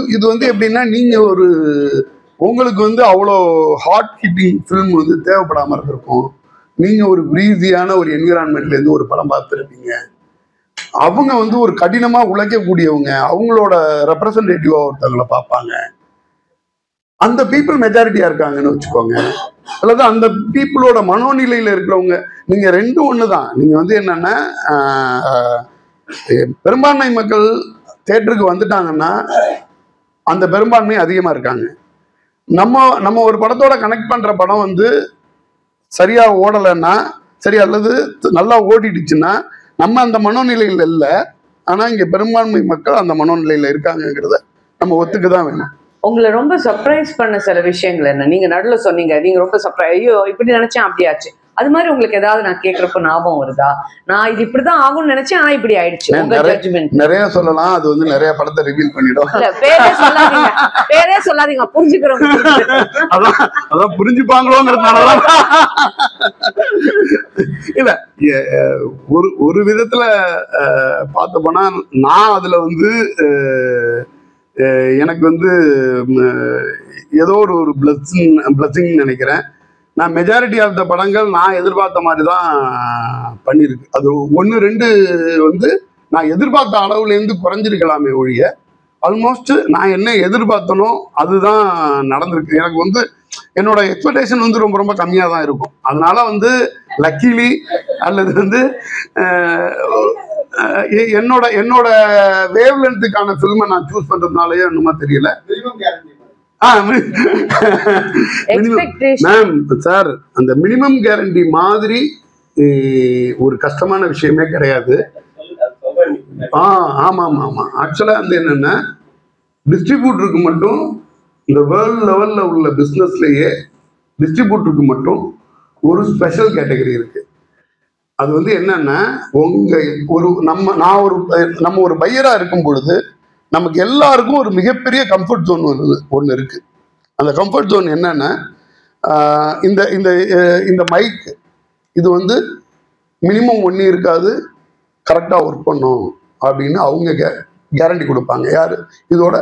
இது வந்து எப்படின்னா நீங்க உங்களுக்கு வந்து அவ்வளோ ஹார்ட் ஹிட்டிங் ஃபிலிம் வந்து தேவைப்படாம இருந்திருக்கும். நீங்க ஒரு பிரீஸியான ஒரு என்விரான்மெண்ட்ல இருந்து ஒரு படம் பார்த்துருப்பீங்க. அவங்க வந்து ஒரு கடினமா உழைக்கக்கூடியவங்க, அவங்களோட ரெப்ரசன்டேட்டிவா ஒருத்தவங்களை பார்ப்பாங்க. அந்த பீப்புள் மெஜாரிட்டியா இருக்காங்கன்னு வச்சுக்கோங்க. அல்லது அந்த பீப்புளோட மனோநிலையில இருக்கிறவங்க நீங்க ரெண்டும் ஒண்ணுதான். நீங்க வந்து என்னன்னா பெரும்பான்மை மக்கள் தியேட்டருக்கு வந்துட்டாங்கன்னா அந்த பெரும்பான்மை அதிகமா இருக்காங்க. நம்ம ஒரு படத்தோட கனெக்ட் பண்ற படம் வந்து சரியா ஓடலைன்னா சரி, அல்லது நல்லா ஓடிடுச்சுன்னா நம்ம அந்த மனோநிலையில இல்லை. ஆனா இங்க பெரும்பான்மை மக்கள் அந்த மனோநிலையில இருக்காங்கிறத நம்ம ஒத்துக்கதான் வேணும். உங்களை ரொம்ப சர்ப்ரைஸ் பண்ண சில விஷயங்கள் என்ன? நீங்க நடுவில் சொன்னீங்க நீங்க ரொம்ப சர்ப்ரைஸ், ஐயோ இப்படி நினைச்சேன் அப்படியாச்சு. அது மாதிரி உங்களுக்கு ஏதாவது நான் கேட்கறப்ப ஞாபகம் வருதா? நான் இது இப்படிதான் ஆகும்னு நினைச்சேன் ஆனா இப்படி ஆயிடுச்சு. நிறைய சொல்லலாம், அது வந்து நிறைய படத்தை ரிவீல் பண்ணிடும். பேரே சொல்லாதீங்க, புரிஞ்சுக்கிறோம். அதான் புரிஞ்சுப்பாங்களோங்கிறதுனாலதான். இல்ல ஒரு விதத்துல பார்த்த போனா நான் அதுல வந்து எனக்கு வந்து ஏதோ ஒரு பிளஸிங் நினைக்கிறேன். நான் மெஜாரிட்டி ஆஃப் த படங்கள் நான் எதிர்பார்த்த மாதிரி தான் பண்ணியிருக்கு. அது 1-2 வந்து நான் எதிர்பார்த்த அளவுலேருந்து குறைஞ்சிருக்கலாமே ஒழிய ஆல்மோஸ்ட் நான் என்ன எதிர்பார்த்தனோ அதுதான் நடந்திருக்கு. எனக்கு வந்து என்னோட எக்ஸ்பெக்டேஷன் வந்து ரொம்ப ரொம்ப கம்மியாக தான் இருக்கும். அதனால வந்து லக்கிலி அல்லது வந்து என்னோட வேவ் லென்த்துக்கான ஃபில்மை நான் சூஸ் பண்றதுனாலயே என்னமோ தெரியல. மேம் சார், அந்த மினிமம் கேரண்டி மாதிரி ஒரு கஷ்டமான விஷயமே கிடையாது. ஆமா ஆமா ஆமா. ஆக்சுவலா வந்து என்னன்னா டிஸ்ட்ரிபியூட்டருக்கு மட்டும் இந்த வேர்ல்டு லெவல்ல உள்ள பிசினஸ்லயே டிஸ்ட்ரிபியூட்டருக்கு மட்டும் ஒரு ஸ்பெஷல் கேட்டகரி இருக்கு. அது வந்து என்னன்னா உங்க ஒரு நம்ம ஒரு பையரா இருக்கும் பொழுது நமக்கு எல்லாருக்கும் ஒரு மிகப்பெரிய கம்ஃபர்ட் ஜோன் ஒன்று இருக்கு. அந்த கம்ஃபர்ட் ஜோன் என்னன்னா இந்த இந்த இந்த மைக் இது வந்து மினிமம் 1 year இருக்காது, கரெக்டாக ஒர்க் பண்ணும் அப்படின்னு அவங்க கேரண்டி கொடுப்பாங்க. யாரு? இதோட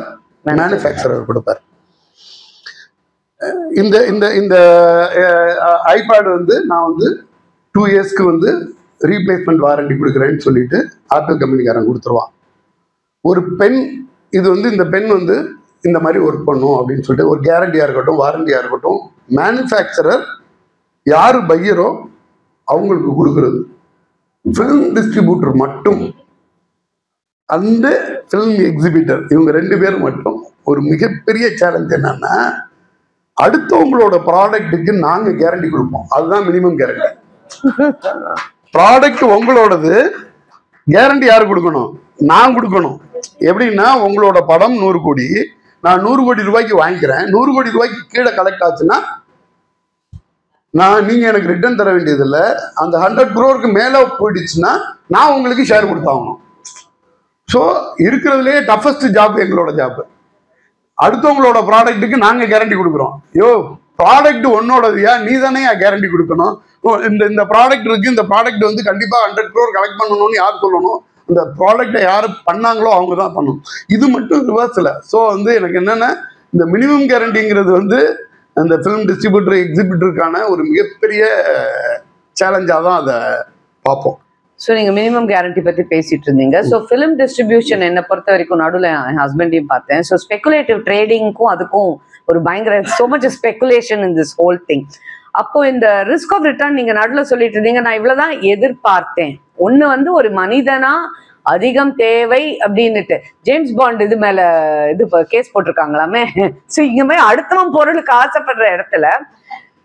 மேனுஃபேக்சரர் கொடுப்பார். இந்த இந்த இந்த ஐபேட் வந்து நான் வந்து 2 yearsக்கு வந்து ரீப்ளேஸ்மெண்ட் வாரண்டி கொடுக்குறேன்னு சொல்லிட்டு ஆப்பிள் கம்பெனிக்காரன் கொடுத்துருவான். ஒரு பென் இது வந்து இந்த பென் வந்து இந்த மாதிரி ஒர்க் பண்ணும் அப்படின்னு சொல்லிட்டு ஒரு கேரண்டியாக இருக்கட்டும் வாரண்டியாக இருக்கட்டும் மேனுஃபேக்சரர் யார் பையரோ அவங்களுக்கு கொடுக்குறது. ஃபிலிம் டிஸ்ட்ரிபியூட்டர் மட்டும் அந்த ஃபிலிம் எக்ஸிபிட்டர் இவங்க 2 பேர் மட்டும் ஒரு மிகப்பெரிய சேலஞ்ச் என்னன்னா அடுத்தவங்களோட ப்ராடக்ட்டுக்கு நாங்கள் கேரண்டி கொடுப்போம். அதுதான் மினிமம் கேரண்டி. ப்ராடக்ட் உங்களோடது, கேரண்டி யாரு கொடுக்கணும்? நான் கொடுக்கணும். எப்படின்னா உங்களோட படம் 100 கோடி, நான் 100 கோடி ரூபாய்க்கு வாங்கிக்கிறேன். 100 கோடி ரூபாய்க்கு கீழே கலெக்ட் ஆச்சுன்னா நீங்க எனக்கு ரிட்டர்ன் தர வேண்டியது இல்லை. அந்த 100 crore மேல போயிடுச்சுன்னா நான் உங்களுக்கு ஷேர் கொடுத்தாகணும். ஸோ இருக்கிறதுலே டஃபஸ்ட் ஜாப் எங்களோட ஜாப். அடுத்தவங்களோட ப்ராடக்ட்டுக்கு நாங்க கேரண்டி கொடுக்குறோம். ப்ராடக்ட் உன்னோடதுயா, நீ தானே கேரண்டி கொடுக்கணும். இந்த ப்ராடக்ட் இருக்கு, இந்த ப்ராடக்ட் வந்து கண்டிப்பா 100 crore கலெக்ட் பண்ணணும்னு யார் சொல்லணும்? இந்த ப்ராடக்டை யாரு பண்ணாங்களோ அவங்க தான் பண்ணணும். இது மட்டும் ரிவர்ஸ்ல. ஸோ வந்து எனக்கு என்னன்னா இந்த மினிமம் கேரண்டிங்கிறது வந்து அந்த ஃபிலிம் டிஸ்ட்ரிபியூட்டர் எக்ஸிபிட்டருக்கான ஒரு மிகப்பெரிய சேலஞ்சாக தான் அதை பார்ப்போம். ஸோ நீங்கள் மினிமம் கேரண்டி பற்றி பேசிட்டு இருந்தீங்க. ஸோ ஃபிலிம் டிஸ்ட்ரிபியூஷன் என்னை பொறுத்த வரைக்கும் நடுவில் என் ஹஸ்பண்டையும் பார்த்தேன். ஸோ ஸ்பெகுலேட்டிவ் ட்ரேடிங்க்கும் அதுக்கும் ஒரு பயங்கர so much speculation in this whole thing. அப்போ இந்த ரிஸ்க் ஆஃப் ரிட்டர்ன் நீங்கள் நடுவில் சொல்லிட்டு இருந்தீங்க. நான் இவ்வளோதான் எதிர்பார்த்தேன். ஒன்று வந்து ஒரு மனிதனா அதிகம் தேவை அப்படின்னுட்டு ஜேம்ஸ் பாண்ட் இது மேல இது கேஸ் போட்டிருக்காங்களாமே. ஸோ இங்க மாதிரி அடுத்தவன் பொருளுக்கு ஆசைப்படுற இடத்துல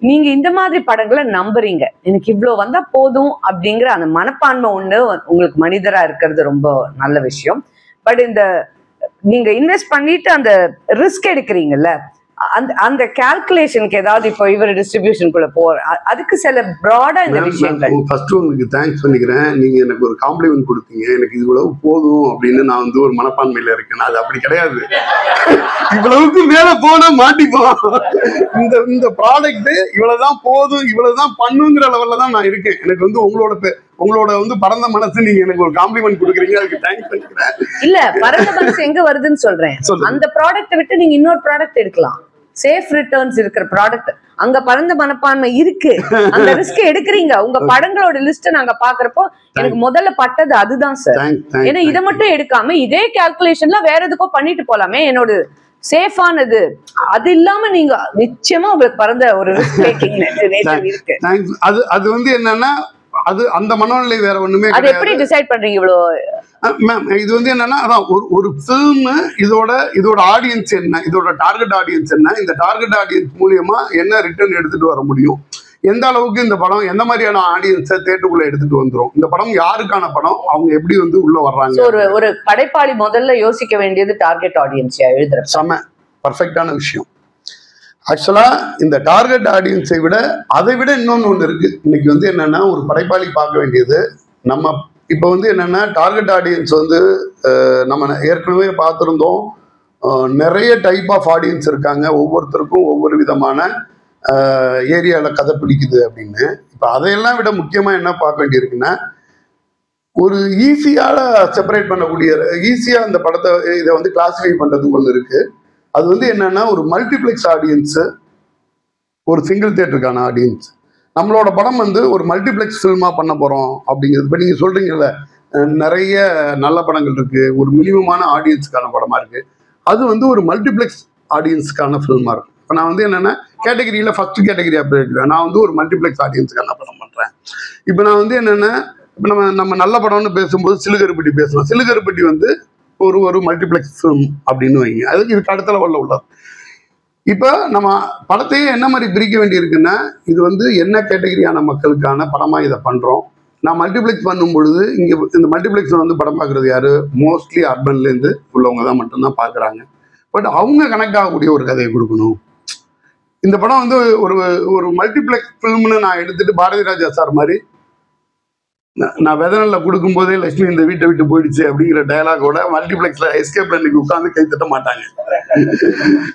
நீங்க இந்த மாதிரி படங்களை நம்புறீங்க. எனக்கு இவ்வளவு வந்தா போதும் அப்படிங்கிற அந்த மனப்பான்மை ஒண்ணு உங்களுக்கு மனிதரா இருக்கிறது ரொம்ப நல்ல விஷயம். பட் இந்த நீங்க இன்வெஸ்ட் பண்ணிட்டு அந்த ரிஸ்க் எடுக்கிறீங்கல்ல, அந்த அந்த கால்குலேஷனுக்கு ஏதாவது இப்போ இவர் டிஸ்ட்ரிபியூஷனுக்குள்ள அதுக்கு சில ப்ராடா இந்த விஷயங்கள். ஃபர்ஸ்ட் உங்களுக்கு தேங்க்ஸ் பண்ணிக்கிறேன். நீங்க எனக்கு ஒரு காம்ப்ளிமெண்ட் கொடுத்தீங்க. எனக்கு இவ்வளவு போதும் அப்படின்னு நான் வந்து ஒரு மனப்பான்மையில இருக்கேன். அது அப்படி கிடையாது. இவ்வளவுக்கு மேல போனா மாட்டிப்போம். இந்த ப்ராடக்ட் இவ்வளவுதான் போதும், இவ்வளவுதான் பண்ணுங்கிற லெவல்ல தான் நான் இருக்கேன். எனக்கு வந்து உங்களோட வந்து பரந்த மனசு நீங்க எனக்கு ஒரு காம்ப்ளிமெண்ட் கொடுக்குறீங்க. அதுக்கு தேங்க்ஸ் பண்ணிக்கிறேன். இல்ல, பரந்த மனசு எங்க வருதுன்னு சொல்றேன். அந்த ப்ராடக்ட் விட்டு நீங்க இன்னொரு ப்ராடக்ட் எடுக்கலாம். சேஃப் ரிட்டர்ன்ஸ் இருக்கிற ப்ராடக்ட், அங்க பரந்த மனப்பான்மை இருக்கு. அந்த ரிஸ்க் எடுக்கிறீங்க. உங்க படங்களோட லிஸ்ட் நாங்க பாக்குறப்போ எனக்கு முதல்ல பட்டது அதுதான் சார். ஏன்னா இதை மட்டும் எடுக்காம இதே கால்குலேஷன்ல வேற எதுக்கோ பண்ணிட்டு போலாமே. என்னோட சேஃபானது அது இல்லாம நீங்க நிச்சயமா உங்களுக்கு பரந்த ஒரு ரிஸ்க் டேக்கிங் இருக்கு. அது வந்து என்னன்னா அது அந்த மனநிலை வேற ஒண்ணுமே. அது எப்படி டிசைட் பண்றீங்க இவ்வளோ? மேம் இது வந்து என்னன்னா அதான் ஒரு ஃபில்ம் இதோட ஆடியன்ஸ் என்ன, இதோட டார்கெட் ஆடியன்ஸ் என்ன, இந்த டார்கெட் ஆடியன்ஸ் மூலியமா என்ன ரிட்டர்ன் எடுத்துட்டு வர முடியும், எந்த அளவுக்கு இந்த படம் எந்த மாதிரியான ஆடியன்ஸை தேட்டருக்குள்ள எடுத்துட்டு வந்துரும், இந்த படம் யாருக்கான படம், அவங்க எப்படி வந்து உள்ள வர்றாங்க. ஒரு படைப்பாளி முதல்ல யோசிக்க வேண்டியது டார்கெட் ஆடியன்ஸ் எழுதுற செம பர்ஃபெக்டான விஷயம். ஆக்சுவலா இந்த டார்கெட் ஆடியன்ஸை விட அதை விட இன்னொன்று ஒன்று இருக்கு. இன்னைக்கு வந்து என்னன்னா ஒரு படைப்பாளி பார்க்க வேண்டியது, நம்ம இப்போ வந்து என்னன்னா டார்கெட் ஆடியன்ஸ் வந்து நம்ம ஏற்கனவே பார்த்துருந்தோம். நிறைய டைப் ஆஃப் ஆடியன்ஸ் இருக்காங்க. ஒவ்வொருத்தருக்கும் ஒவ்வொரு விதமான ஏரியாவில் கதை பிடிக்குது அப்படின்னு. இப்போ அதையெல்லாம் விட முக்கியமாக என்ன பார்க்க வேண்டியிருக்குன்னா ஒரு ஈஸியாக செப்பரேட் பண்ணக்கூடிய, ஈஸியாக அந்த படத்தை இதை வந்து கிளாஸிஃபை பண்ணுறதுக்கு ஒன்று இருக்கு. அது வந்து என்னன்னா ஒரு மல்டிப்ளெக்ஸ் ஆடியன்ஸு, ஒரு சிங்கிள் தியேட்டருக்கான ஆடியன்ஸ். நம்மளோட படம் வந்து ஒரு மல்டிப்ளெக்ஸ் ஃபில்மாக பண்ண போகிறோம் அப்படிங்கிறது. இப்போ நீங்கள் சொல்கிறீங்கல்ல நிறைய நல்ல படங்கள் இருக்குது, ஒரு மினிமமான ஆடியன்ஸுக்கான படமாக இருக்குது. அது வந்து ஒரு மல்டிப்ளெக்ஸ் ஆடியன்ஸுக்கான ஃபில்மாக இருக்கும். இப்போ நான் வந்து என்னென்னா கேட்டகரியில் ஃபஸ்ட்டு கேட்டகரி அப்படி இருக்கிறேன். நான் வந்து ஒரு மல்டிப்ளெக்ஸ் ஆடியன்ஸுக்கான படம் பண்ணுறேன். இப்போ நான் வந்து என்னென்னா இப்போ நம்ம நல்ல படம்னு பேசும்போது சிலுகருப்பட்டி பேசலாம். சிலுகருப்பட்டி வந்து ஒரு மல்டிப்ளெக்ஸ் ஃபிலிம் அப்படின்னு வைங்க. அதுக்கு இதுக்கு அடுத்த லெவலில் உள்ளது. இப்போ நம்ம படத்தையே என்ன மாதிரி பிரிக்க வேண்டியிருக்குன்னா இது வந்து என்ன கேட்டகரியான மக்களுக்கான படமாக இதை பண்ணுறோம், நான் மல்டிப்ளெக்ஸ் பண்ணும் பொழுது இங்கே இந்த மல்டிப்ளெக்ஸில் வந்து படம் பார்க்குறது யாரு, மோஸ்ட்லி அர்பன்லேருந்து உள்ளவங்க தான் மட்டும்தான் பார்க்குறாங்க. பட் அவங்க கனெக்ட் ஒரு கதையை கொடுக்கணும். இந்த படம் வந்து ஒரு ஒரு மல்டிப்ளெக்ஸ் ஃபிலிம்னு நான் எடுத்துட்டு பாரதி ராஜா சார் மாதிரி நான் வெதனல்ல கொடுக்கும் போதே லட்சுமி இந்த வீட்டை விட்டு போயிடுச்சு அப்படிங்கிற டயலாகோட மல்டிப்ளெக்ஸ்ல எஸ்கேப் இன்னைக்கு உட்காந்து கை தட்ட மாட்டாங்க.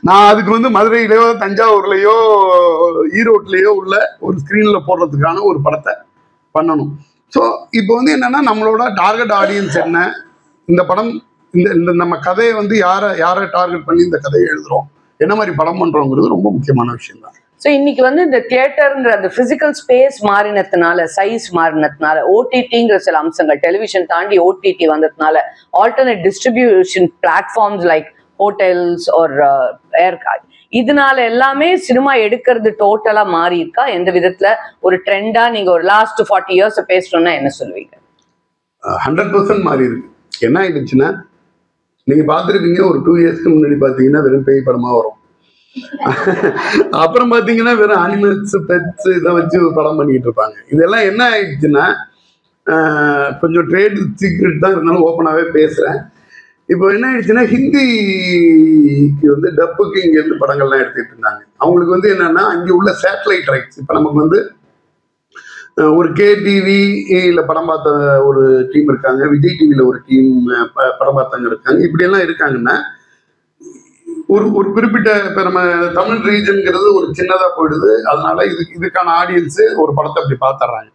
நான் அதுக்கு வந்து மதுரையிலயோ தஞ்சாவூர்லயோ ஈரோட்லயோ உள்ள ஒரு ஸ்கிரீன்ல போடுறதுக்கான ஒரு படத்தை பண்ணணும். ஸோ இப்போ வந்து என்னன்னா நம்மளோட டார்கெட் ஆடியன்ஸ் என்ன, இந்த படம் இந்த நம்ம கதையை வந்து யாரை டார்கெட் பண்ணி இந்த கதையை எழுதுறோம், என்ன மாதிரி படம் பண்றோங்கிறது ரொம்ப முக்கியமான விஷயம் தான். ஸோ இன்னைக்கு வந்து இந்த தியேட்டருங்கிற அந்த பிசிக்கல் ஸ்பேஸ் மாறினதுனால, சைஸ் மாறினதுனால, ஓடிடிங்கிற சில அம்சங்கள், டெலிவிஷன் தாண்டி ஓடிடி வந்ததுனால, alternate distribution platforms like hotels ஒரு ஏர், இதனால எல்லாமே சினிமா எடுக்கிறது டோட்டலா மாறி இருக்கா? எந்த விதத்துல ஒரு ட்ரெண்டா நீங்க ஒரு லாஸ்ட் 40 years பேசணும்னா என்ன சொல்லுவீங்க? 100% மாறி இருக்கு. என்ன ஆயிடுச்சுன்னா, நீங்க பார்த்துருப்பீங்க ஒரு 2 yearsக்கு முன்னாடி பார்த்தீங்கன்னா வெறும் பேய் படமா வரும். அப்புறம் பார்த்தீங்கன்னா வெறும் அனிமல்ஸ், பெட்ஸ் இதை வச்சு படம் பண்ணிட்டு இருப்பாங்க. இதெல்லாம் என்ன ஆயிடுச்சுன்னா, கொஞ்சம் ட்ரேட் சீக்ரெட் தான் இருந்தாலும் ஓப்பனாகவே பேசுகிறேன். இப்போ என்ன ஆயிடுச்சுன்னா, ஹிந்திக்கு வந்து டப்புக்கு இங்கேருந்து படங்கள்லாம் எடுத்துகிட்டு இருந்தாங்க. அவங்களுக்கு வந்து என்னன்னா, அங்கே உள்ள சேட்டலைட் ரைட்ஸ், இப்போ நமக்கு வந்து ஒரு KTVல படம் பார்த்த ஒரு டீம் இருக்காங்க, விஜய் டிவியில் ஒரு டீம் படம் பார்த்தவங்க இருக்காங்க. இப்படியெல்லாம் இருக்காங்கன்னா ஒரு குறிப்பிட்ட இப்போ நம்ம தமிழ் ரீஜன்ங்கிறது ஒரு சின்னதாக போயிடுது. அதனால இதுக்கான ஆடியன்ஸு ஒரு படத்தை அப்படி பார்த்துட்றாங்க.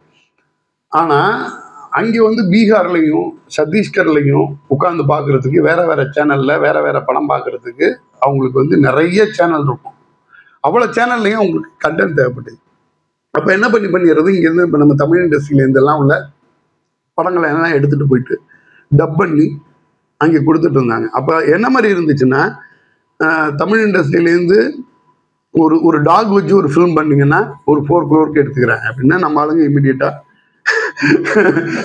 ஆனால் அங்கே வந்து பீகார்லையும் சத்தீஸ்கர்லையும் உட்காந்து பார்க்குறதுக்கு வேற சேனலில் வேற படம் பார்க்குறதுக்கு அவங்களுக்கு வந்து நிறைய சேனல் இருக்கும். அவ்வளோ சேனல்லையும் அவங்களுக்கு கண்டென்ட் தேவைப்பட்டுது. அப்போ என்ன பண்ணிடுறது, இங்கேருந்து இப்போ நம்ம தமிழ் இண்டஸ்ட்ரியிலேருந்தெல்லாம் உள்ள படங்களை எல்லாம் எடுத்துகிட்டு போயிட்டு டப் பண்ணி அங்கே கொடுத்துட்டு இருந்தாங்க. அப்போ என்ன மாதிரி இருந்துச்சுன்னா, தமிழ் இண்டஸ்ட்ரியிலேருந்து ஒரு டாக் வச்சு ஒரு ஃபிலிம் பண்ணிங்கன்னா ஒரு 4 crore எடுத்துக்கிறேன் அப்படின்னா நம்ம ஆளுங்க இமீடியட்டாக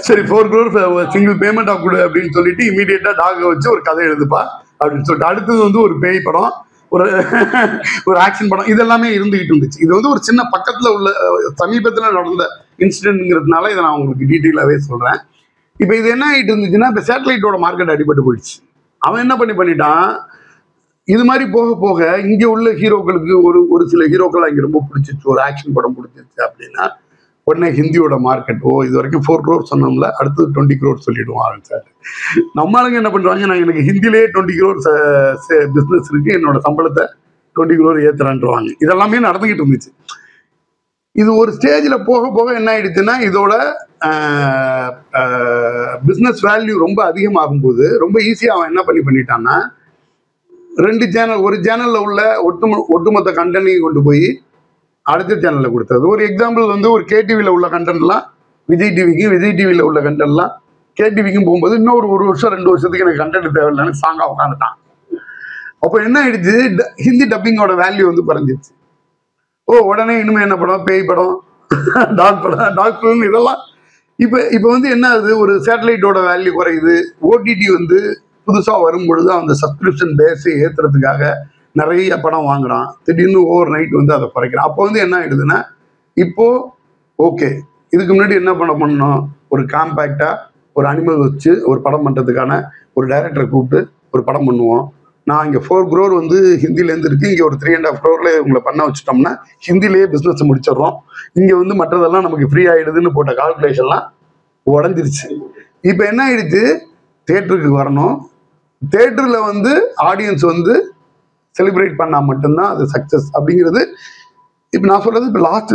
சரி 4 crore சிங்கிள் பேமெண்ட் ஆக கொடு அப்படின்னு சொல்லிட்டு இமீடியட்டாக டாகை வச்சு ஒரு கதை எழுதுப்பா அப்படின்னு சொல்லிட்டு, அடுத்தது வந்து ஒரு பேய் படம், ஒரு ஆக்ஷன் படம், இதெல்லாமே இருந்துகிட்டு இருந்துச்சு. இது வந்து ஒரு சின்ன பக்கத்தில் உள்ள சமீபத்தில் நடந்த இன்சிடென்ட்ங்கிறதுனால இதை நான் உங்களுக்கு டீட்டெயிலாகவே சொல்கிறேன். இப்போ இது என்ன ஆகிட்டு இருந்துச்சுன்னா, இப்போ சேட்டலைட்டோட மார்க்கெட் அடிபட்டு போயிடுச்சு. அவன் என்ன பண்ணிட்டான், இது மாதிரி போக போக இங்கே உள்ள ஹீரோக்களுக்கு ஒரு சில ஹீரோக்கள் அங்கே ரொம்ப பிடிச்சிச்சு, ஒரு ஆக்ஷன் படம் பிடிச்சிச்சு அப்படின்னா உடனே ஹிந்தியோட மார்க்கெட் இது வரைக்கும் 4 crore சொன்னோம்ல, அடுத்தது 20 crore சொல்லிடுவோம் சார். நம்ம ஆளுங்க என்ன பண்ணுவாங்க, நான் எனக்கு ஹிந்திலேயே 20 crore பிஸ்னஸ் இருக்கு, என்னோட சம்பளத்தை 20 crore ஏற்றுறான்ட்டுருவாங்க. இதெல்லாமே நடந்துக்கிட்டு இருந்துச்சு. இது ஒரு ஸ்டேஜில் போக போக என்ன ஆயிடுச்சுன்னா, இதோட பிஸ்னஸ் வேல்யூ ரொம்ப அதிகமாகும்போது ரொம்ப ஈஸியாக அவன் என்ன பண்ணிட்டான்னா, 2 சேனல், ஒரு சேனலில் உள்ள ஒட்டுமொத்த கண்டென்ட்டையும் கொண்டு போய் அடுத்த சேனலில் கொடுத்தது. ஒரு எக்ஸாம்பிள் வந்து ஒரு KTVயில் உள்ள கண்டென்ட்லாம் விஜய் டிவிக்கும், விஜய் டிவியில் உள்ள கண்டென்ட்லாம் KTVக்கும் போகும்போது இன்னொரு 1 வருஷம் 2 வருஷத்துக்கு எனக்கு கண்டென்ட் தேவையில்லைன்னு சாங்காக உட்காந்துட்டான். அப்போ என்ன ஆயிடுச்சு, ஹிந்தி டப்பிங்கோட வேல்யூ வந்து குறைஞ்சிருச்சு. உடனே இனிமேல் என்ன படம், பேய் படம், டாக் படம், டாக் ஃபிலிம், இதெல்லாம் இப்போ வந்து என்ன ஆகுது, ஒரு சேட்டலைட்டோட வேல்யூ குறையுது. OTT வந்து புதுசாக வரும்பொழுது அந்த சப்ஸ்கிரிப்ஷன் பேஸை ஏற்றுறதுக்காக நிறைய படம் வாங்குறான், திடீர்னு ஓவர் நைட் வந்து அதை குறைக்கிறான். அப்போ வந்து என்ன ஆகிடுதுன்னா, இப்போது ஓகே இதுக்கு முன்னாடி என்ன பண்ணணும், ஒரு காம்பேக்டாக ஒரு அனிமல் வச்சு ஒரு படம் பண்ணுறதுக்கான ஒரு டைரக்டரை கூப்பிட்டு ஒரு படம் பண்ணுவோம். நான் இங்கே 4 crore வந்து ஹிந்திலேருந்து இருக்குது, இங்கே ஒரு 3.5 crore உங்களை பண்ண வச்சுட்டோம்னா ஹிந்திலேயே பிஸ்னஸ் முடிச்சிடுறோம், இங்கே வந்து மற்றதெல்லாம் நமக்கு ஃப்ரீ ஆகிடுதுன்னு போட்ட கால்குலேஷன்லாம் உடஞ்சிருச்சு. இப்போ என்ன ஆயிடுச்சு, தேட்டருக்கு வரணும், தேட்டரில் வந்து ஆடியன்ஸ் வந்து செலிப்ரேட் பண்ணால் மட்டும்தான் அது சக்ஸஸ் அப்படிங்கிறது. இப்போ நான் சொல்கிறது இப்போ லாஸ்ட்